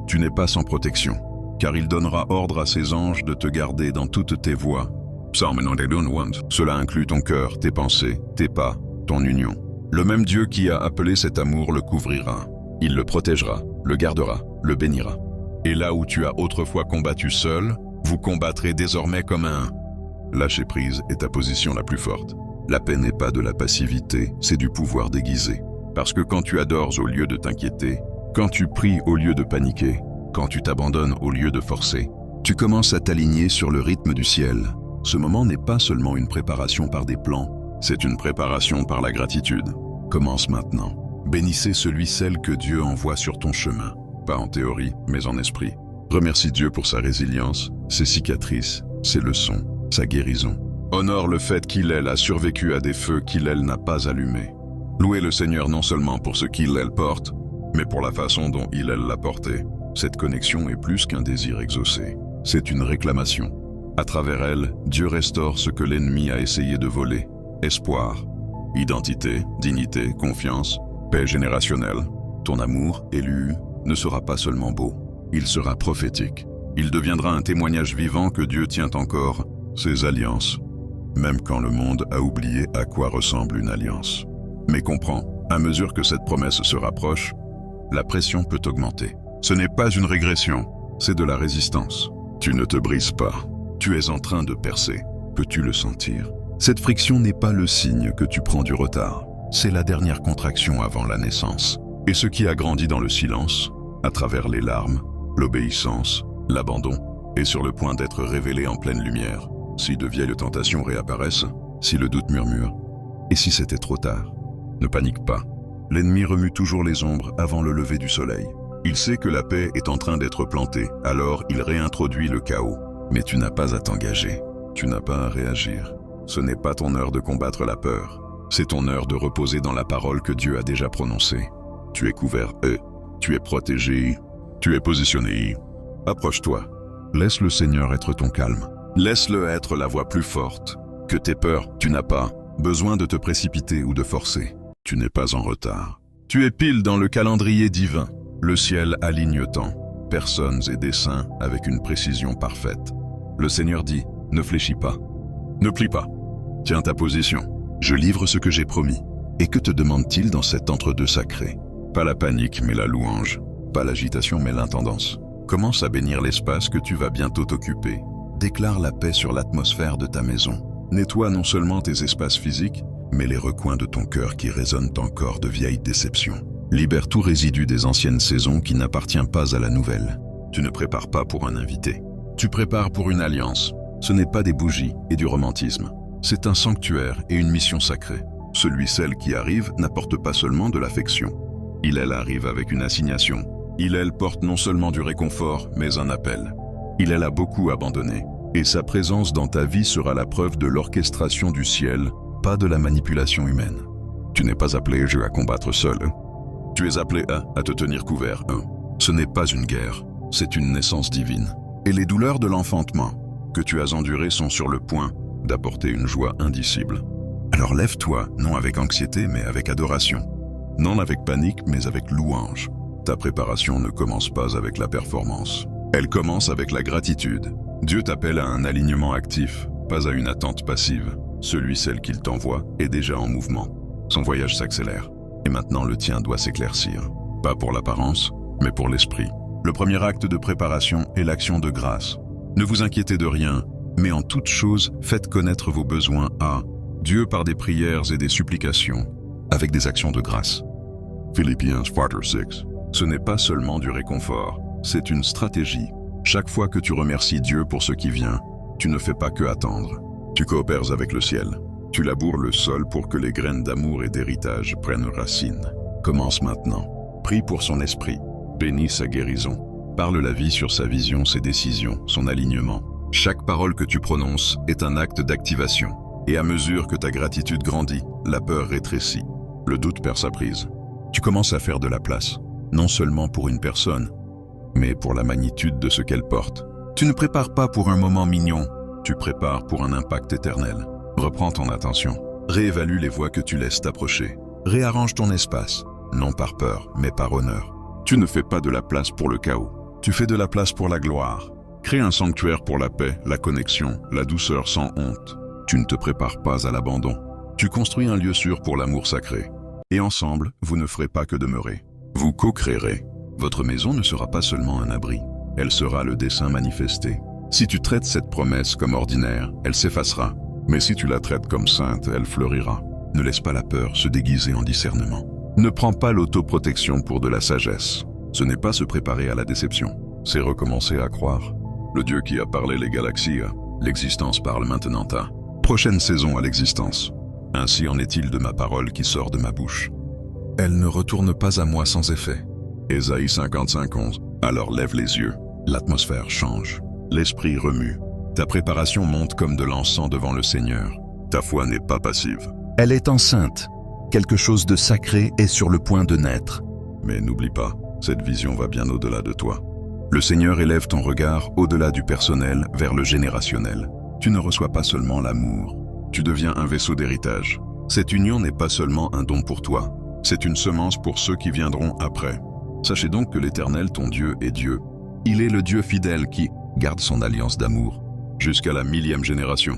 Tu n'es pas sans protection. car il donnera ordre à ses anges de te garder dans toutes tes voies. Psalm 91. Cela inclut ton cœur, tes pensées, tes pas, ton union. Le même Dieu qui a appelé cet amour le couvrira. Il le protégera, le gardera, le bénira. Et là où tu as autrefois combattu seul, vous combattrez désormais comme un. Lâcher prise est ta position la plus forte. La paix n'est pas de la passivité, c'est du pouvoir déguisé. Parce que quand tu adores au lieu de t'inquiéter, quand tu pries au lieu de paniquer, quand tu t'abandonnes au lieu de forcer, tu commences à t'aligner sur le rythme du ciel. Ce moment n'est pas seulement une préparation par des plans, c'est une préparation par la gratitude. Commence maintenant. Bénissez celle que Dieu envoie sur ton chemin, pas en théorie, mais en esprit. Remercie Dieu pour sa résilience, ses cicatrices, ses leçons, sa guérison. Honore le fait qu'il, elle, a survécu à des feux qu'il, elle, n'a pas allumés. Louez le Seigneur non seulement pour ce qu'il, elle, porte, mais pour la façon dont il, elle, l'a porté. Cette connexion est plus qu'un désir exaucé. C'est une réclamation. À travers elle, Dieu restaure ce que l'ennemi a essayé de voler. Espoir, identité, dignité, confiance, paix générationnelle. Ton amour, élu, ne sera pas seulement beau. Il sera prophétique. Il deviendra un témoignage vivant que Dieu tient encore ses alliances, même quand le monde a oublié à quoi ressemble une alliance. Mais comprends, à mesure que cette promesse se rapproche, la pression peut augmenter. Ce n'est pas une régression, c'est de la résistance. Tu ne te brises pas. Tu es en train de percer. Peux-tu le sentir? Cette friction n'est pas le signe que tu prends du retard. C'est la dernière contraction avant la naissance. Et ce qui a grandi dans le silence, à travers les larmes, l'obéissance, l'abandon, est sur le point d'être révélé en pleine lumière. Si de vieilles tentations réapparaissent, si le doute murmure, et si c'était trop tard, ne panique pas. L'ennemi remue toujours les ombres avant le lever du soleil. Il sait que la paix est en train d'être plantée, alors il réintroduit le chaos. Mais tu n'as pas à t'engager, tu n'as pas à réagir. Ce n'est pas ton heure de combattre la peur, c'est ton heure de reposer dans la parole que Dieu a déjà prononcée. Tu es couvert, tu es protégé, tu es positionné. Approche-toi, laisse le Seigneur être ton calme. Laisse-le être la voix plus forte. Que tes peurs, tu n'as pas besoin de te précipiter ou de forcer. Tu n'es pas en retard. Tu es pile dans le calendrier divin. Le ciel aligne temps, personnes et desseins avec une précision parfaite. Le Seigneur dit, ne fléchis pas, ne plie pas, tiens ta position. Je livre ce que j'ai promis. Et que te demande-t-il dans cet entre-deux sacré? Pas la panique mais la louange, pas l'agitation mais l'intendance. Commence à bénir l'espace que tu vas bientôt t'occuper. Déclare la paix sur l'atmosphère de ta maison. Nettoie non seulement tes espaces physiques, mais les recoins de ton cœur qui résonnent encore de vieilles déceptions. Libère tout résidu des anciennes saisons qui n'appartient pas à la nouvelle. Tu ne prépares pas pour un invité. Tu prépares pour une alliance. Ce n'est pas des bougies et du romantisme. C'est un sanctuaire et une mission sacrée. Celui-celle qui arrive n'apporte pas seulement de l'affection. Il-elle arrive avec une assignation. Il-elle porte non seulement du réconfort, mais un appel. Il-elle a beaucoup abandonné. Et sa présence dans ta vie sera la preuve de l'orchestration du ciel, pas de la manipulation humaine. Tu n'es pas appelé à combattre seul. Tu es appelé à te tenir couvert. Ce n'est pas une guerre, c'est une naissance divine. Et les douleurs de l'enfantement que tu as endurées sont sur le point d'apporter une joie indicible. Alors lève-toi, non avec anxiété, mais avec adoration. Non avec panique, mais avec louange. Ta préparation ne commence pas avec la performance. Elle commence avec la gratitude. Dieu t'appelle à un alignement actif, pas à une attente passive. Celui-celle qu'il t'envoie est déjà en mouvement. Son voyage s'accélère. Et maintenant le tien doit s'éclaircir. Pas pour l'apparence, mais pour l'esprit. Le premier acte de préparation est l'action de grâce. Ne vous inquiétez de rien, mais en toute chose, faites connaître vos besoins à Dieu par des prières et des supplications, avec des actions de grâce. Philippiens 4:6. Ce n'est pas seulement du réconfort, c'est une stratégie. Chaque fois que tu remercies Dieu pour ce qui vient, tu ne fais pas que attendre. Tu coopères avec le ciel. Tu laboures le sol pour que les graines d'amour et d'héritage prennent racine. Commence maintenant. Prie pour son esprit. Bénis sa guérison. Parle la vie sur sa vision, ses décisions, son alignement. Chaque parole que tu prononces est un acte d'activation. Et à mesure que ta gratitude grandit, la peur rétrécit. Le doute perd sa prise. Tu commences à faire de la place, non seulement pour une personne, mais pour la magnitude de ce qu'elle porte. Tu ne prépares pas pour un moment mignon, tu prépares pour un impact éternel. Reprends ton attention. Réévalue les voies que tu laisses t'approcher. Réarrange ton espace, non par peur, mais par honneur. Tu ne fais pas de la place pour le chaos. Tu fais de la place pour la gloire. Crée un sanctuaire pour la paix, la connexion, la douceur sans honte. Tu ne te prépares pas à l'abandon. Tu construis un lieu sûr pour l'amour sacré. Et ensemble, vous ne ferez pas que demeurer. Vous co-créerez. Votre maison ne sera pas seulement un abri. Elle sera le dessein manifesté. Si tu traites cette promesse comme ordinaire, elle s'effacera. Mais si tu la traites comme sainte, elle fleurira. Ne laisse pas la peur se déguiser en discernement. Ne prends pas l'autoprotection pour de la sagesse. Ce n'est pas se préparer à la déception. C'est recommencer à croire. Le Dieu qui a parlé les galaxies, l'existence parle maintenant à. Prochaine saison à l'existence. Ainsi en est-il de ma parole qui sort de ma bouche. Elle ne retourne pas à moi sans effet. Ésaïe 55:11. Alors lève les yeux. L'atmosphère change. L'esprit remue. Ta préparation monte comme de l'encens devant le Seigneur. Ta foi n'est pas passive. Elle est enceinte. Quelque chose de sacré est sur le point de naître. Mais n'oublie pas, cette vision va bien au-delà de toi. Le Seigneur élève ton regard au-delà du personnel vers le générationnel. Tu ne reçois pas seulement l'amour. Tu deviens un vaisseau d'héritage. Cette union n'est pas seulement un don pour toi. C'est une semence pour ceux qui viendront après. Sachez donc que l'Éternel, ton Dieu, est Dieu. Il est le Dieu fidèle qui garde son alliance d'amour jusqu'à la 1000e génération.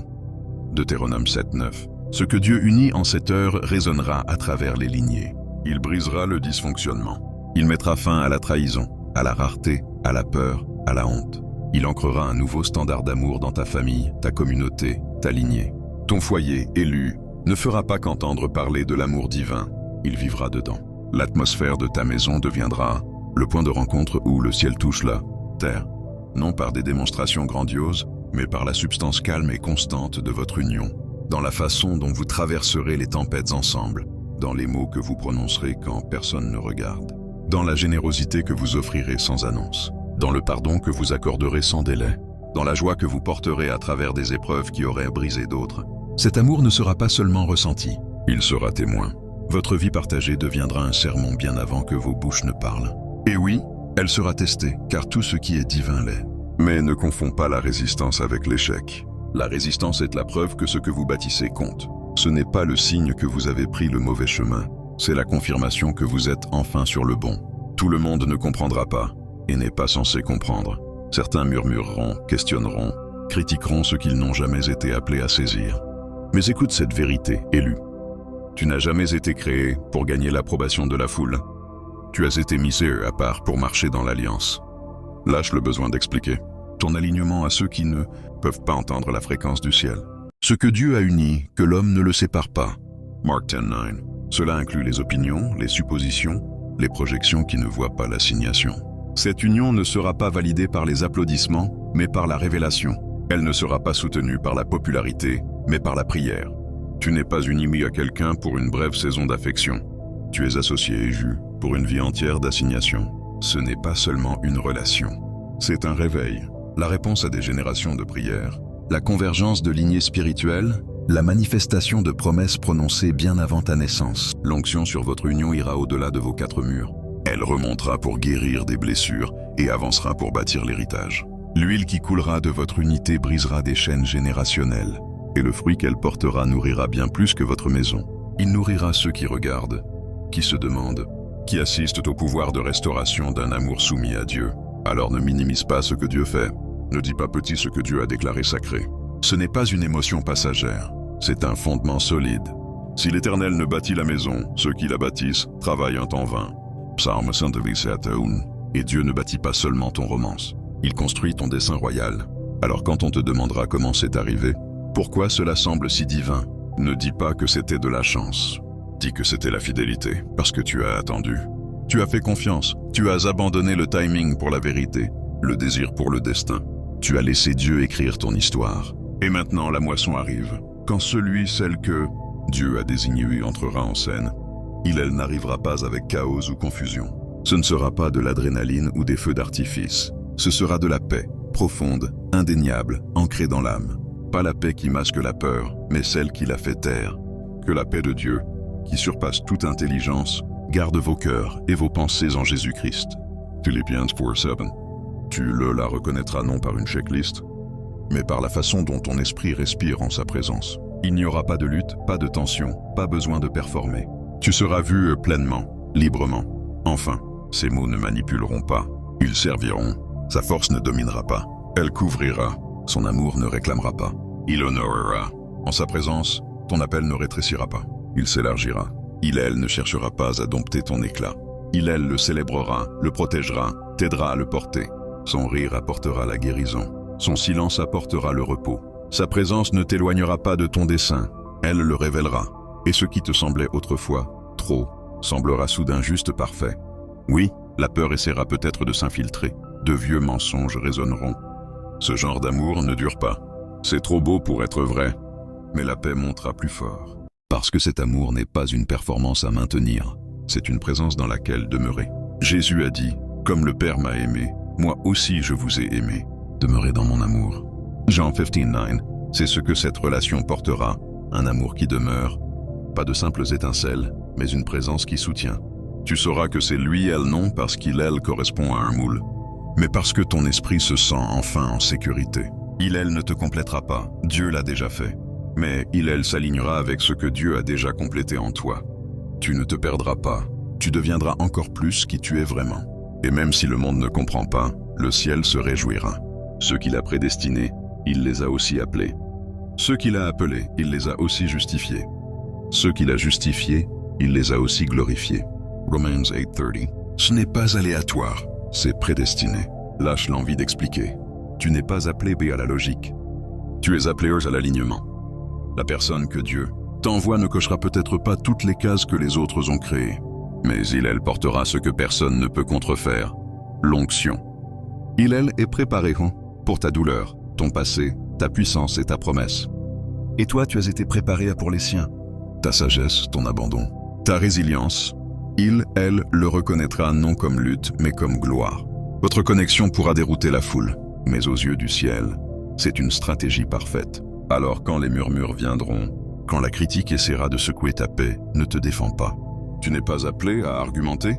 Deutéronome 7:9. Ce que Dieu unit en cette heure résonnera à travers les lignées. Il brisera le dysfonctionnement. Il mettra fin à la trahison, à la rareté, à la peur, à la honte. Il ancrera un nouveau standard d'amour dans ta famille, ta communauté, ta lignée. Ton foyer, élu, ne fera pas qu'entendre parler de l'amour divin. Il vivra dedans. L'atmosphère de ta maison deviendra le point de rencontre où le ciel touche la terre. Non par des démonstrations grandioses, mais par la substance calme et constante de votre union. Dans la façon dont vous traverserez les tempêtes ensemble, dans les mots que vous prononcerez quand personne ne regarde, dans la générosité que vous offrirez sans annonce, dans le pardon que vous accorderez sans délai, dans la joie que vous porterez à travers des épreuves qui auraient brisé d'autres. Cet amour ne sera pas seulement ressenti, il sera témoin. Votre vie partagée deviendra un sermon bien avant que vos bouches ne parlent. Et oui, elle sera testée, car tout ce qui est divin l'est. Mais ne confonds pas la résistance avec l'échec. La résistance est la preuve que ce que vous bâtissez compte. Ce n'est pas le signe que vous avez pris le mauvais chemin, c'est la confirmation que vous êtes enfin sur le bon. Tout le monde ne comprendra pas, et n'est pas censé comprendre. Certains murmureront, questionneront, critiqueront ce qu'ils n'ont jamais été appelés à saisir. Mais écoute cette vérité, élu. Tu n'as jamais été créé pour gagner l'approbation de la foule. Tu as été mis à part pour marcher dans l'alliance. Lâche le besoin d'expliquer. Ton alignement à ceux qui ne peuvent pas entendre la fréquence du ciel. Ce que Dieu a uni, que l'homme ne le sépare pas. Mark 10:9. Cela inclut les opinions, les suppositions, les projections qui ne voient pas l'assignation. Cette union ne sera pas validée par les applaudissements, mais par la révélation. Elle ne sera pas soutenue par la popularité, mais par la prière. Tu n'es pas uni à quelqu'un pour une brève saison d'affection. Tu es associé et jus pour une vie entière d'assignation. Ce n'est pas seulement une relation. C'est un réveil, la réponse à des générations de prières, la convergence de lignées spirituelles, la manifestation de promesses prononcées bien avant ta naissance. L'onction sur votre union ira au-delà de vos 4 murs. Elle remontera pour guérir des blessures et avancera pour bâtir l'héritage. L'huile qui coulera de votre unité brisera des chaînes générationnelles, et le fruit qu'elle portera nourrira bien plus que votre maison. Il nourrira ceux qui regardent, qui se demandent, qui assistent au pouvoir de restauration d'un amour soumis à Dieu. Alors ne minimise pas ce que Dieu fait. Ne dis pas petit ce que Dieu a déclaré sacré. Ce n'est pas une émotion passagère, c'est un fondement solide. Si l'Éternel ne bâtit la maison, ceux qui la bâtissent travaillent en vain. Psaume 117:1. Et Dieu ne bâtit pas seulement ton romance, il construit ton dessein royal. Alors quand on te demandera comment c'est arrivé, pourquoi cela semble si divin, ne dis pas que c'était de la chance. Dis que c'était la fidélité, parce que tu as attendu. Tu as fait confiance, tu as abandonné le timing pour la vérité, le désir pour le destin. Tu as laissé Dieu écrire ton histoire. Et maintenant la moisson arrive. Quand celle que Dieu a désigné entrera en scène, elle n'arrivera pas avec chaos ou confusion. Ce ne sera pas de l'adrénaline ou des feux d'artifice. Ce sera de la paix, profonde, indéniable, ancrée dans l'âme. Pas la paix qui masque la peur, mais celle qui la fait taire. Que la paix de Dieu, qui surpasse toute intelligence, garde vos cœurs et vos pensées en Jésus-Christ. Philippiens 4:7. Tu la reconnaîtras non par une checklist, mais par la façon dont ton esprit respire en sa présence. Il n'y aura pas de lutte, pas de tension, pas besoin de performer. Tu seras vu pleinement, librement. Enfin, ces mots ne manipuleront pas, ils serviront. Sa force ne dominera pas, Elle couvrira, son amour ne réclamera pas. Il honorera. En sa présence, ton appel ne rétrécira pas. Il s'élargira. Elle ne cherchera pas à dompter ton éclat. Elle le célébrera, le protégera, t'aidera à le porter. Son rire apportera la guérison. Son silence apportera le repos. Sa présence ne t'éloignera pas de ton dessein. Elle le révélera. Et ce qui te semblait autrefois trop, semblera soudain juste parfait. Oui, la peur essaiera peut-être de s'infiltrer. De vieux mensonges résonneront. Ce genre d'amour ne dure pas. C'est trop beau pour être vrai, mais la paix montera plus fort. Parce que cet amour n'est pas une performance à maintenir, c'est une présence dans laquelle demeurer. Jésus a dit, comme le Père m'a aimé, moi aussi je vous ai aimé. Demeurez dans mon amour. Jean 15:9, c'est ce que cette relation portera, un amour qui demeure, pas de simples étincelles, mais une présence qui soutient. Tu sauras que c'est lui, elle non, parce qu'il, elle, correspond à un moule, mais parce que ton esprit se sent enfin en sécurité. Il, elle ne te complétera pas, Dieu l'a déjà fait. Mais il, elle s'alignera avec ce que Dieu a déjà complété en toi. Tu ne te perdras pas, tu deviendras encore plus qui tu es vraiment. Et même si le monde ne comprend pas, le ciel se réjouira. Ceux qu'il a prédestinés, il les a aussi appelés. Ceux qu'il a appelés, il les a aussi justifiés. Ceux qu'il a justifiés, il les a aussi glorifiés. Romans 8:30. Ce n'est pas aléatoire, c'est prédestiné. Lâche l'envie d'expliquer. Tu n'es pas appelé B à la logique. Tu es appelé à l'alignement. La personne que Dieu t'envoie ne cochera peut-être pas toutes les cases que les autres ont créées, mais elle portera ce que personne ne peut contrefaire, l'onction. Elle est préparé pour ta douleur, ton passé, ta puissance et ta promesse. Et toi, tu as été préparé pour les siens. Ta sagesse, ton abandon, ta résilience. Elle le reconnaîtra non comme lutte, mais comme gloire. Votre connexion pourra dérouter la foule, mais aux yeux du ciel, c'est une stratégie parfaite. Alors quand les murmures viendront, quand la critique essaiera de secouer ta paix, ne te défends pas. Tu n'es pas appelé à argumenter.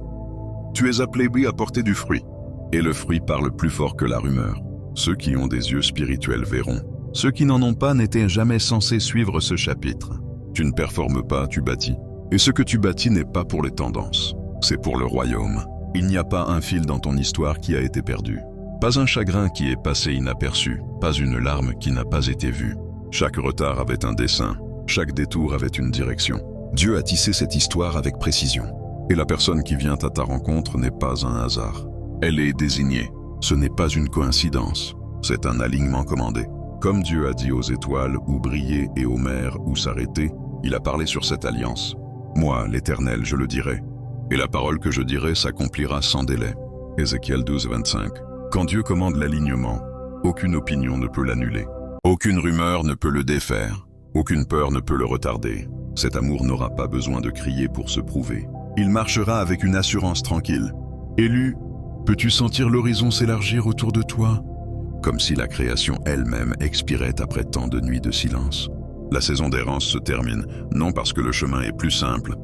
Tu es appelé à porter du fruit. Et le fruit parle plus fort que la rumeur. Ceux qui ont des yeux spirituels verront. Ceux qui n'en ont pas n'étaient jamais censés suivre ce chapitre. Tu ne performes pas, tu bâtis. Et ce que tu bâtis n'est pas pour les tendances, c'est pour le royaume. Il n'y a pas un fil dans ton histoire qui a été perdu. Pas un chagrin qui est passé inaperçu, pas une larme qui n'a pas été vue. Chaque retard avait un dessein, chaque détour avait une direction. Dieu a tissé cette histoire avec précision. Et la personne qui vient à ta rencontre n'est pas un hasard. Elle est désignée. Ce n'est pas une coïncidence, c'est un alignement commandé. Comme Dieu a dit aux étoiles où briller et aux mers où s'arrêter, il a parlé sur cette alliance. Moi, l'Éternel, je le dirai. Et la parole que je dirai s'accomplira sans délai. Ézéchiel 12:25. Quand Dieu commande l'alignement, aucune opinion ne peut l'annuler. Aucune rumeur ne peut le défaire. Aucune peur ne peut le retarder. Cet amour n'aura pas besoin de crier pour se prouver. Il marchera avec une assurance tranquille. Élu, peux-tu sentir l'horizon s'élargir autour de toi? Comme si la création elle-même expirait après tant de nuits de silence. La saison d'errance se termine, non parce que le chemin est plus simple,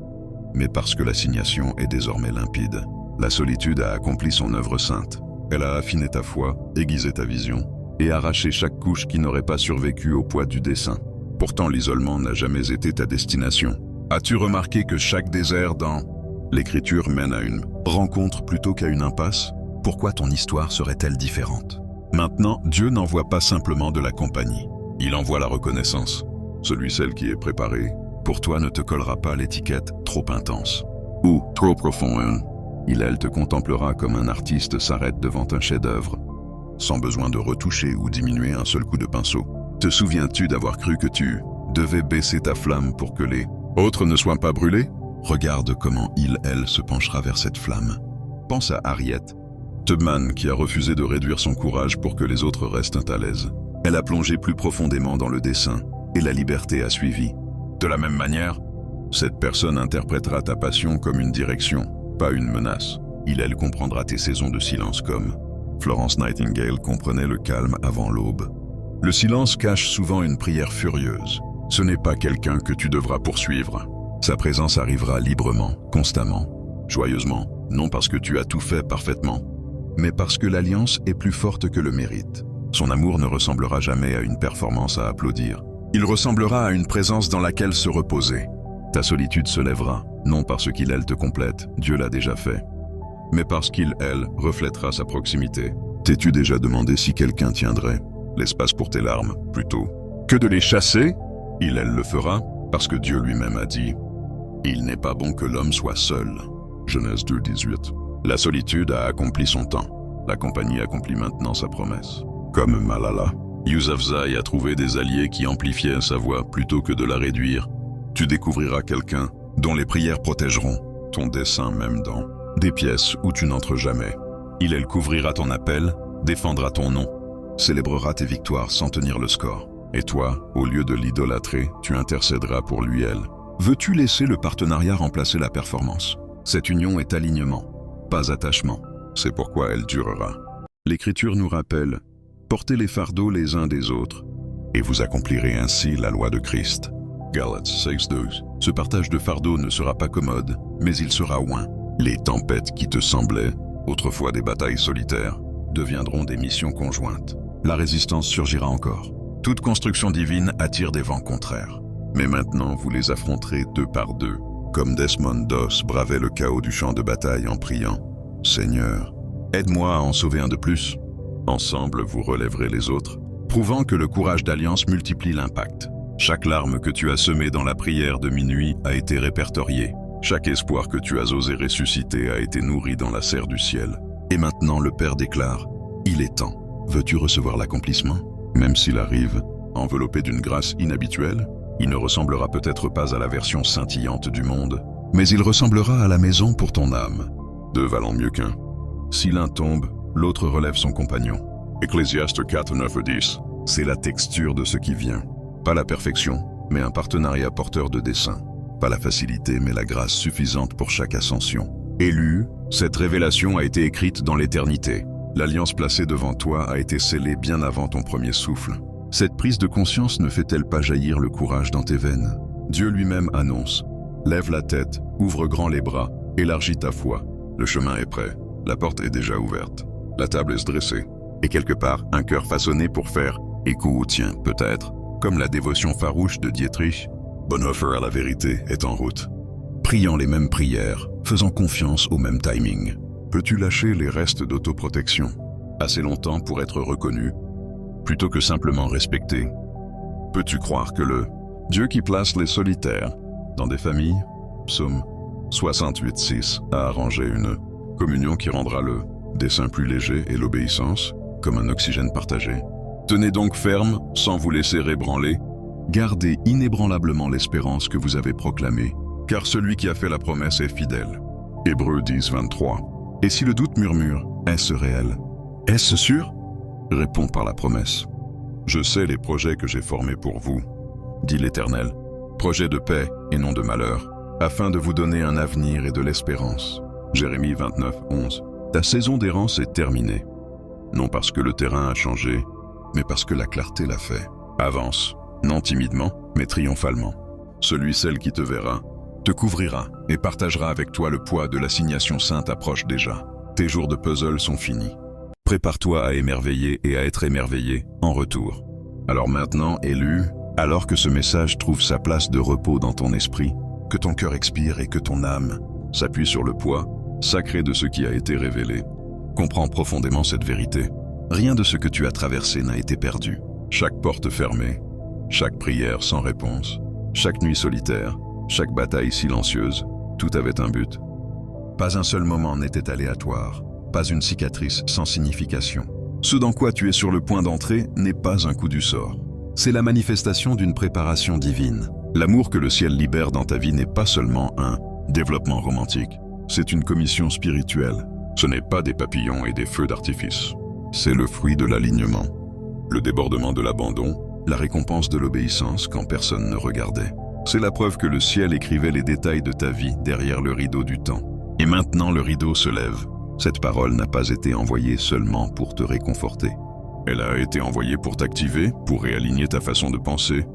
mais parce que l'assignation est désormais limpide. La solitude a accompli son œuvre sainte. Elle a affiné ta foi, aiguisé ta vision, et arraché chaque couche qui n'aurait pas survécu au poids du dessein. Pourtant, l'isolement n'a jamais été ta destination. As-tu remarqué que chaque désert dans l'Écriture mène à une rencontre plutôt qu'à une impasse? Pourquoi ton histoire serait-elle différente? Maintenant, Dieu n'envoie pas simplement de la compagnie. Il envoie la reconnaissance. Celui-celle qui est préparé, pour toi ne te collera pas l'étiquette trop intense ou trop profond. Elle te contemplera comme un artiste s'arrête devant un chef-d'œuvre, sans besoin de retoucher ou diminuer un seul coup de pinceau. Te souviens-tu d'avoir cru que tu devais baisser ta flamme pour que les autres ne soient pas brûlés? Regarde comment elle se penchera vers cette flamme. Pense à Harriet Tubman qui a refusé de réduire son courage pour que les autres restent à l'aise. Elle a plongé plus profondément dans le dessein et la liberté a suivi. De la même manière, cette personne interprétera ta passion comme une direction, pas une menace. Elle comprendra tes saisons de silence comme Florence Nightingale comprenait le calme avant l'aube. Le silence cache souvent une prière furieuse. Ce n'est pas quelqu'un que tu devras poursuivre. Sa présence arrivera librement, constamment, joyeusement, non parce que tu as tout fait parfaitement, mais parce que l'alliance est plus forte que le mérite. Son amour ne ressemblera jamais à une performance à applaudir. Il ressemblera à une présence dans laquelle se reposer. Ta solitude se lèvera, non parce qu'il te complète, Dieu l'a déjà fait, mais parce elle reflètera sa proximité. T'es-tu déjà demandé si quelqu'un tiendrait l'espace pour tes larmes, plutôt que de les chasser? Elle le fera, parce que Dieu lui-même a dit « Il n'est pas bon que l'homme soit seul ». Genèse 2, 18. La solitude a accompli son temps. La compagnie accomplit maintenant sa promesse. Comme Malala, Yousafzai a trouvé des alliés qui amplifiaient sa voix plutôt que de la réduire. Tu découvriras quelqu'un dont les prières protégeront ton dessein même dans des pièces où tu n'entres jamais. Il couvrira ton appel, défendra ton nom, célébrera tes victoires sans tenir le score. Et toi, au lieu de l'idolâtrer, tu intercéderas pour lui, elle. Veux-tu laisser le partenariat remplacer la performance? Cette union est alignement, pas attachement. C'est pourquoi elle durera. L'Écriture nous rappelle « Portez les fardeaux les uns des autres, et vous accomplirez ainsi la loi de Christ ». Galates 6:12. Ce partage de fardeau ne sera pas commode, mais il sera oint. Les tempêtes qui te semblaient, autrefois des batailles solitaires, deviendront des missions conjointes. La résistance surgira encore. Toute construction divine attire des vents contraires. Mais maintenant, vous les affronterez deux par deux, comme Desmond Doss bravait le chaos du champ de bataille en priant « Seigneur, aide-moi à en sauver un de plus ». Ensemble, vous relèverez les autres, prouvant que le courage d'alliance multiplie l'impact. Chaque larme que tu as semée dans la prière de minuit a été répertoriée. Chaque espoir que tu as osé ressusciter a été nourri dans la serre du ciel. Et maintenant, le Père déclare « Il est temps. Veux-tu recevoir l'accomplissement ?» Même s'il arrive, enveloppé d'une grâce inhabituelle, il ne ressemblera peut-être pas à la version scintillante du monde, mais il ressemblera à la maison pour ton âme. Deux valant mieux qu'un. Si l'un tombe, l'autre relève son compagnon. Ecclésiaste 4, 9 et 10. C'est la texture de ce qui vient. Pas la perfection, mais un partenariat porteur de dessein. Pas la facilité, mais la grâce suffisante pour chaque ascension. Élu, cette révélation a été écrite dans l'éternité. L'alliance placée devant toi a été scellée bien avant ton premier souffle. Cette prise de conscience ne fait-elle pas jaillir le courage dans tes veines? Dieu lui-même annonce « Lève la tête, ouvre grand les bras, élargis ta foi. Le chemin est prêt, la porte est déjà ouverte. La table est dressée. Et quelque part, un cœur façonné pour faire « écho au tien, peut-être ». Comme la dévotion farouche de Dietrich, Bonhoeffer à la vérité est en route. Priant les mêmes prières, faisant confiance au même timing. Peux-tu lâcher les restes d'autoprotection assez longtemps pour être reconnu, plutôt que simplement respecté? Peux-tu croire que le Dieu qui place les solitaires dans des familles, Psaume 68:6, a arrangé une communion qui rendra le dessein plus léger et l'obéissance comme un oxygène partagé? Tenez donc ferme, sans vous laisser ébranler. Gardez inébranlablement l'espérance que vous avez proclamée, car celui qui a fait la promesse est fidèle. Hébreux 10, 23. Et si le doute murmure, est-ce réel? Est-ce sûr? Réponds par la promesse. Je sais les projets que j'ai formés pour vous, dit l'Éternel, projets de paix et non de malheur, afin de vous donner un avenir et de l'espérance. Jérémie 29, 11. Ta saison d'errance est terminée, non parce que le terrain a changé, mais parce que la clarté l'a fait. Avance, non timidement, mais triomphalement. Celui-celle qui te verra, te couvrira et partagera avec toi le poids de l'assignation sainte approche déjà. Tes jours de puzzle sont finis. Prépare-toi à émerveiller et à être émerveillé en retour. Alors maintenant, élu, alors que ce message trouve sa place de repos dans ton esprit, que ton cœur expire et que ton âme s'appuie sur le poids sacré de ce qui a été révélé, comprends profondément cette vérité. Rien de ce que tu as traversé n'a été perdu. Chaque porte fermée, chaque prière sans réponse, chaque nuit solitaire, chaque bataille silencieuse, tout avait un but. Pas un seul moment n'était aléatoire, pas une cicatrice sans signification. Ce dans quoi tu es sur le point d'entrer n'est pas un coup du sort. C'est la manifestation d'une préparation divine. L'amour que le ciel libère dans ta vie n'est pas seulement un développement romantique, c'est une commission spirituelle. Ce n'est pas des papillons et des feux d'artifice. C'est le fruit de l'alignement, le débordement de l'abandon, la récompense de l'obéissance quand personne ne regardait. C'est la preuve que le ciel écrivait les détails de ta vie derrière le rideau du temps. Et maintenant le rideau se lève. Cette parole n'a pas été envoyée seulement pour te réconforter. Elle a été envoyée pour t'activer, pour réaligner ta façon de penser,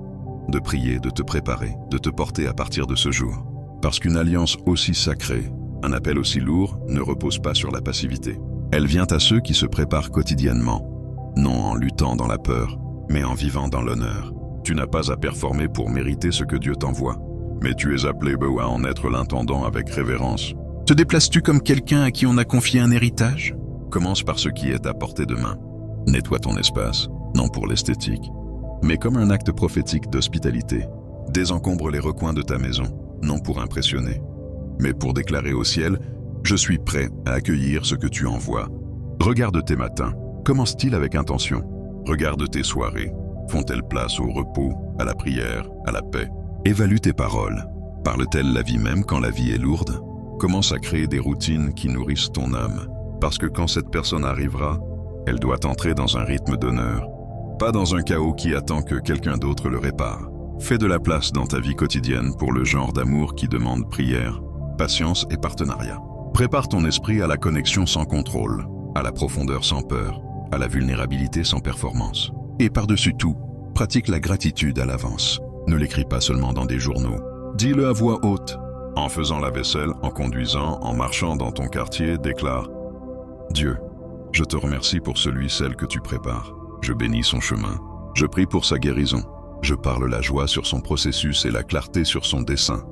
de prier, de te préparer, de te porter à partir de ce jour. Parce qu'une alliance aussi sacrée, un appel aussi lourd, ne repose pas sur la passivité. Elle vient à ceux qui se préparent quotidiennement, non en luttant dans la peur, mais en vivant dans l'honneur. Tu n'as pas à performer pour mériter ce que Dieu t'envoie, mais tu es appelé à en être l'intendant avec révérence. Te déplaces-tu comme quelqu'un à qui on a confié un héritage? Commence par ce qui est à portée de main. Nettoie ton espace, non pour l'esthétique, mais comme un acte prophétique d'hospitalité. Désencombre les recoins de ta maison, non pour impressionner, mais pour déclarer au ciel « Je suis prêt à accueillir ce que tu envoies ». Regarde tes matins, commence-t-il avec intention? Regarde tes soirées, font-elles place au repos, à la prière, à la paix? Évalue tes paroles, parlent-elles la vie même quand la vie est lourde? Commence à créer des routines qui nourrissent ton âme, parce que quand cette personne arrivera, elle doit entrer dans un rythme d'honneur, pas dans un chaos qui attend que quelqu'un d'autre le répare. Fais de la place dans ta vie quotidienne pour le genre d'amour qui demande prière, patience et partenariat. Prépare ton esprit à la connexion sans contrôle, à la profondeur sans peur, à la vulnérabilité sans performance. Et par-dessus tout, pratique la gratitude à l'avance. Ne l'écris pas seulement dans des journaux. Dis-le à voix haute. En faisant la vaisselle, en conduisant, en marchant dans ton quartier, déclare « Dieu, je te remercie pour celui-celle que tu prépares. Je bénis son chemin. Je prie pour sa guérison. Je parle la joie sur son processus et la clarté sur son dessein. »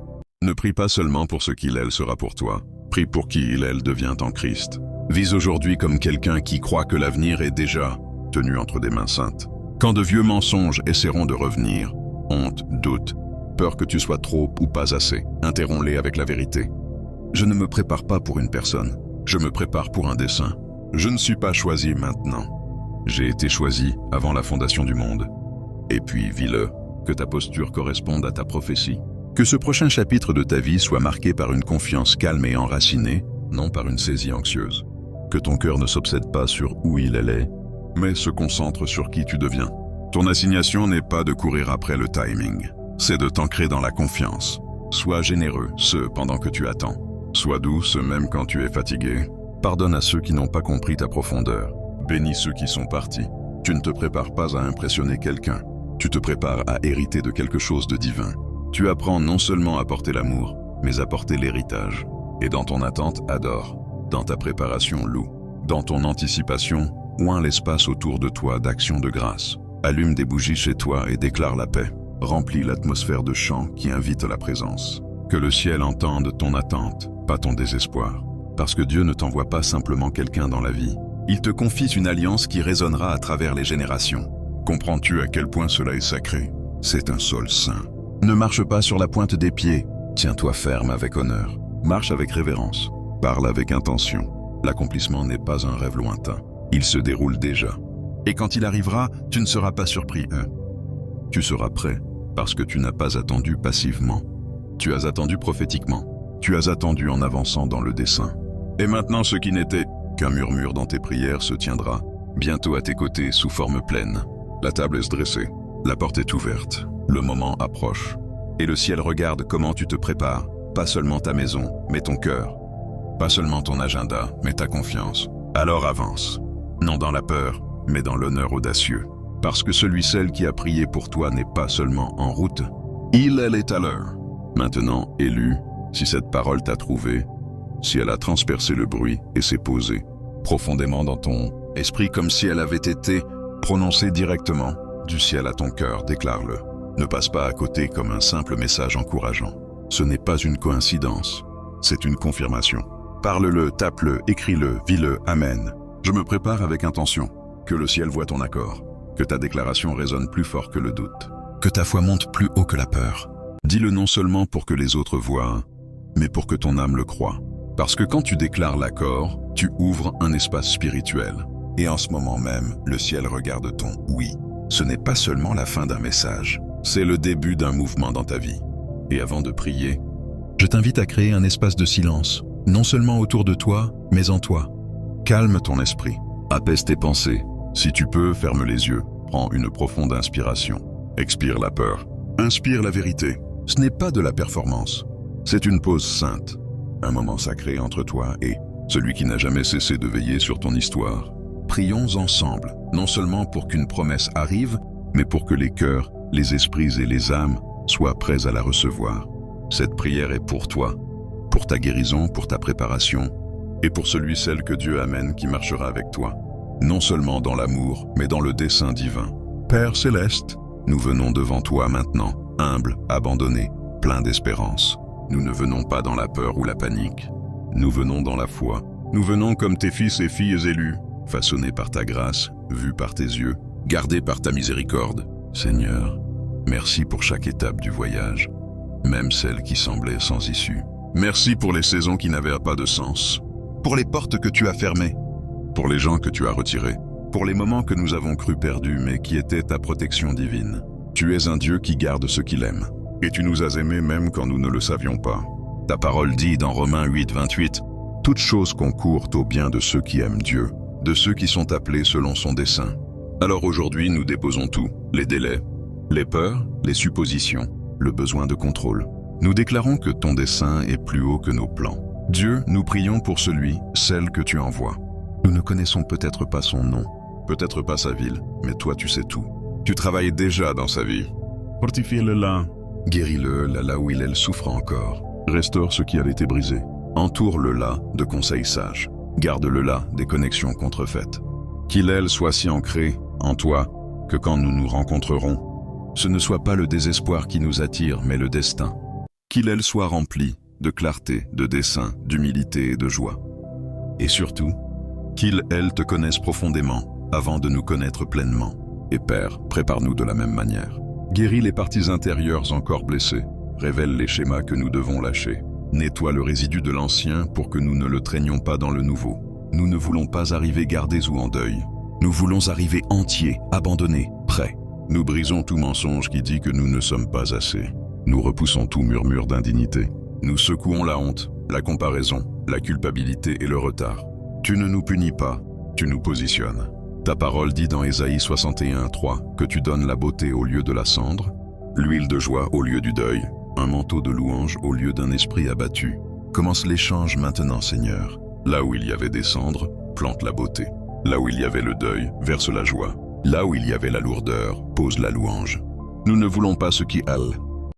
Ne prie pas seulement pour ce qu'il elle sera pour toi. Prie pour qui il elle devient en Christ. Vis aujourd'hui comme quelqu'un qui croit que l'avenir est déjà tenu entre des mains saintes. Quand de vieux mensonges essaieront de revenir, honte, doute, peur que tu sois trop ou pas assez, interromps-les avec la vérité. Je ne me prépare pas pour une personne, je me prépare pour un dessein. Je ne suis pas choisi maintenant. J'ai été choisi avant la fondation du monde. Et puis, vis-le, que ta posture corresponde à ta prophétie. Que ce prochain chapitre de ta vie soit marqué par une confiance calme et enracinée, non par une saisie anxieuse. Que ton cœur ne s'obsède pas sur où il est, mais se concentre sur qui tu deviens. Ton assignation n'est pas de courir après le timing, c'est de t'ancrer dans la confiance. Sois généreux, pendant que tu attends. Sois douce, même quand tu es fatigué. Pardonne à ceux qui n'ont pas compris ta profondeur. Bénis ceux qui sont partis. Tu ne te prépares pas à impressionner quelqu'un. Tu te prépares à hériter de quelque chose de divin. Tu apprends non seulement à porter l'amour, mais à porter l'héritage. Et dans ton attente, adore. Dans ta préparation, loue. Dans ton anticipation, oint l'espace autour de toi d'actions de grâce. Allume des bougies chez toi et déclare la paix. Remplis l'atmosphère de chants qui invitent la présence. Que le ciel entende ton attente, pas ton désespoir. Parce que Dieu ne t'envoie pas simplement quelqu'un dans la vie. Il te confie une alliance qui résonnera à travers les générations. Comprends-tu à quel point cela est sacré? C'est un sol saint. Ne marche pas sur la pointe des pieds. Tiens-toi ferme avec honneur. Marche avec révérence. Parle avec intention. L'accomplissement n'est pas un rêve lointain. Il se déroule déjà. Et quand il arrivera, tu ne seras pas surpris. Tu seras prêt, parce que tu n'as pas attendu passivement. Tu as attendu prophétiquement. Tu as attendu en avançant dans le dessein. Et maintenant, ce qui n'était qu'un murmure dans tes prières se tiendra, bientôt à tes côtés sous forme pleine. La table est dressée, la porte est ouverte, le moment approche. Et le ciel regarde comment tu te prépares, pas seulement ta maison, mais ton cœur. Pas seulement ton agenda, mais ta confiance. Alors avance, non dans la peur, mais dans l'honneur audacieux. Parce que celui-celle qui a prié pour toi n'est pas seulement en route, elle est à l'heure. Maintenant, élu, si cette parole t'a trouvé, si elle a transpercé le bruit et s'est posée profondément dans ton esprit comme si elle avait été prononcée directement du ciel à ton cœur, déclare-le. Ne passe pas à côté comme un simple message encourageant. Ce n'est pas une coïncidence, c'est une confirmation. Parle-le, tape-le, écris-le, vis-le, amen. Je me prépare avec intention. Que le ciel voie ton accord. Que ta déclaration résonne plus fort que le doute. Que ta foi monte plus haut que la peur. Dis-le non seulement pour que les autres voient, mais pour que ton âme le croie. Parce que quand tu déclares l'accord, tu ouvres un espace spirituel. Et en ce moment même, le ciel regarde ton oui. Ce n'est pas seulement la fin d'un message, c'est le début d'un mouvement dans ta vie. Et avant de prier, je t'invite à créer un espace de silence, non seulement autour de toi, mais en toi. Calme ton esprit, apaise tes pensées. Si tu peux, ferme les yeux, prends une profonde inspiration. Expire la peur, inspire la vérité. Ce n'est pas de la performance, c'est une pause sainte. Un moment sacré entre toi et celui qui n'a jamais cessé de veiller sur ton histoire. Prions ensemble, non seulement pour qu'une promesse arrive, mais pour que les cœurs, les esprits et les âmes soient prêts à la recevoir. Cette prière est pour toi, pour ta guérison, pour ta préparation, et pour celui-celle que Dieu amène qui marchera avec toi, non seulement dans l'amour, mais dans le dessein divin. Père céleste, nous venons devant toi maintenant, humbles, abandonnés, pleins d'espérance. Nous ne venons pas dans la peur ou la panique. Nous venons dans la foi, Nous venons comme tes fils et filles élus, façonnés par ta grâce, vus par tes yeux, gardés par ta miséricorde. Seigneur, merci pour chaque étape du voyage, même celle qui semblait sans issue. Merci pour les saisons qui n'avaient pas de sens, pour les portes que tu as fermées, pour les gens que tu as retirés, pour les moments que nous avons cru perdus mais qui étaient ta protection divine. Tu es un Dieu qui garde ceux qu'il aime, et tu nous as aimés même quand nous ne le savions pas. Ta parole dit dans Romains 8, 28, « Toutes choses concourent au bien de ceux qui aiment Dieu, de ceux qui sont appelés selon son dessein. » Alors aujourd'hui, nous déposons tout, les délais, les peurs, les suppositions, le besoin de contrôle. Nous déclarons que ton dessein est plus haut que nos plans. Dieu, nous prions pour celui, celle que tu envoies. Nous ne connaissons peut-être pas son nom, peut-être pas sa ville, mais toi tu sais tout. Tu travailles déjà dans sa vie. Fortifie-le là. Guéris-le là où il souffre encore. Restaure ce qui a été brisé. Entoure-le là de conseils sages. Garde-le là des connexions contrefaites. Qu'il soit si ancré en toi que quand nous nous rencontrerons, ce ne soit pas le désespoir qui nous attire, mais le destin. Qu'il soit rempli de clarté, de dessein, d'humilité et de joie. Et surtout, qu'il te connaisse profondément avant de nous connaître pleinement. Et Père, prépare-nous de la même manière. Guéris les parties intérieures encore blessées. Révèle les schémas que nous devons lâcher. Nettoie le résidu de l'ancien pour que nous ne le traînions pas dans le nouveau. Nous ne voulons pas arriver gardés ou en deuil. Nous voulons arriver entiers, abandonnés, prêts. Nous brisons tout mensonge qui dit que nous ne sommes pas assez. Nous repoussons tout murmure d'indignité. Nous secouons la honte, la comparaison, la culpabilité et le retard. Tu ne nous punis pas, tu nous positionnes. Ta parole dit dans Ésaïe 61, 3 que tu donnes la beauté au lieu de la cendre, l'huile de joie au lieu du deuil, un manteau de louange au lieu d'un esprit abattu. Commence l'échange maintenant, Seigneur. Là où il y avait des cendres, plante la beauté. Là où il y avait le deuil, verse la joie. Là où il y avait la lourdeur, pose la louange. Nous ne voulons pas ce qui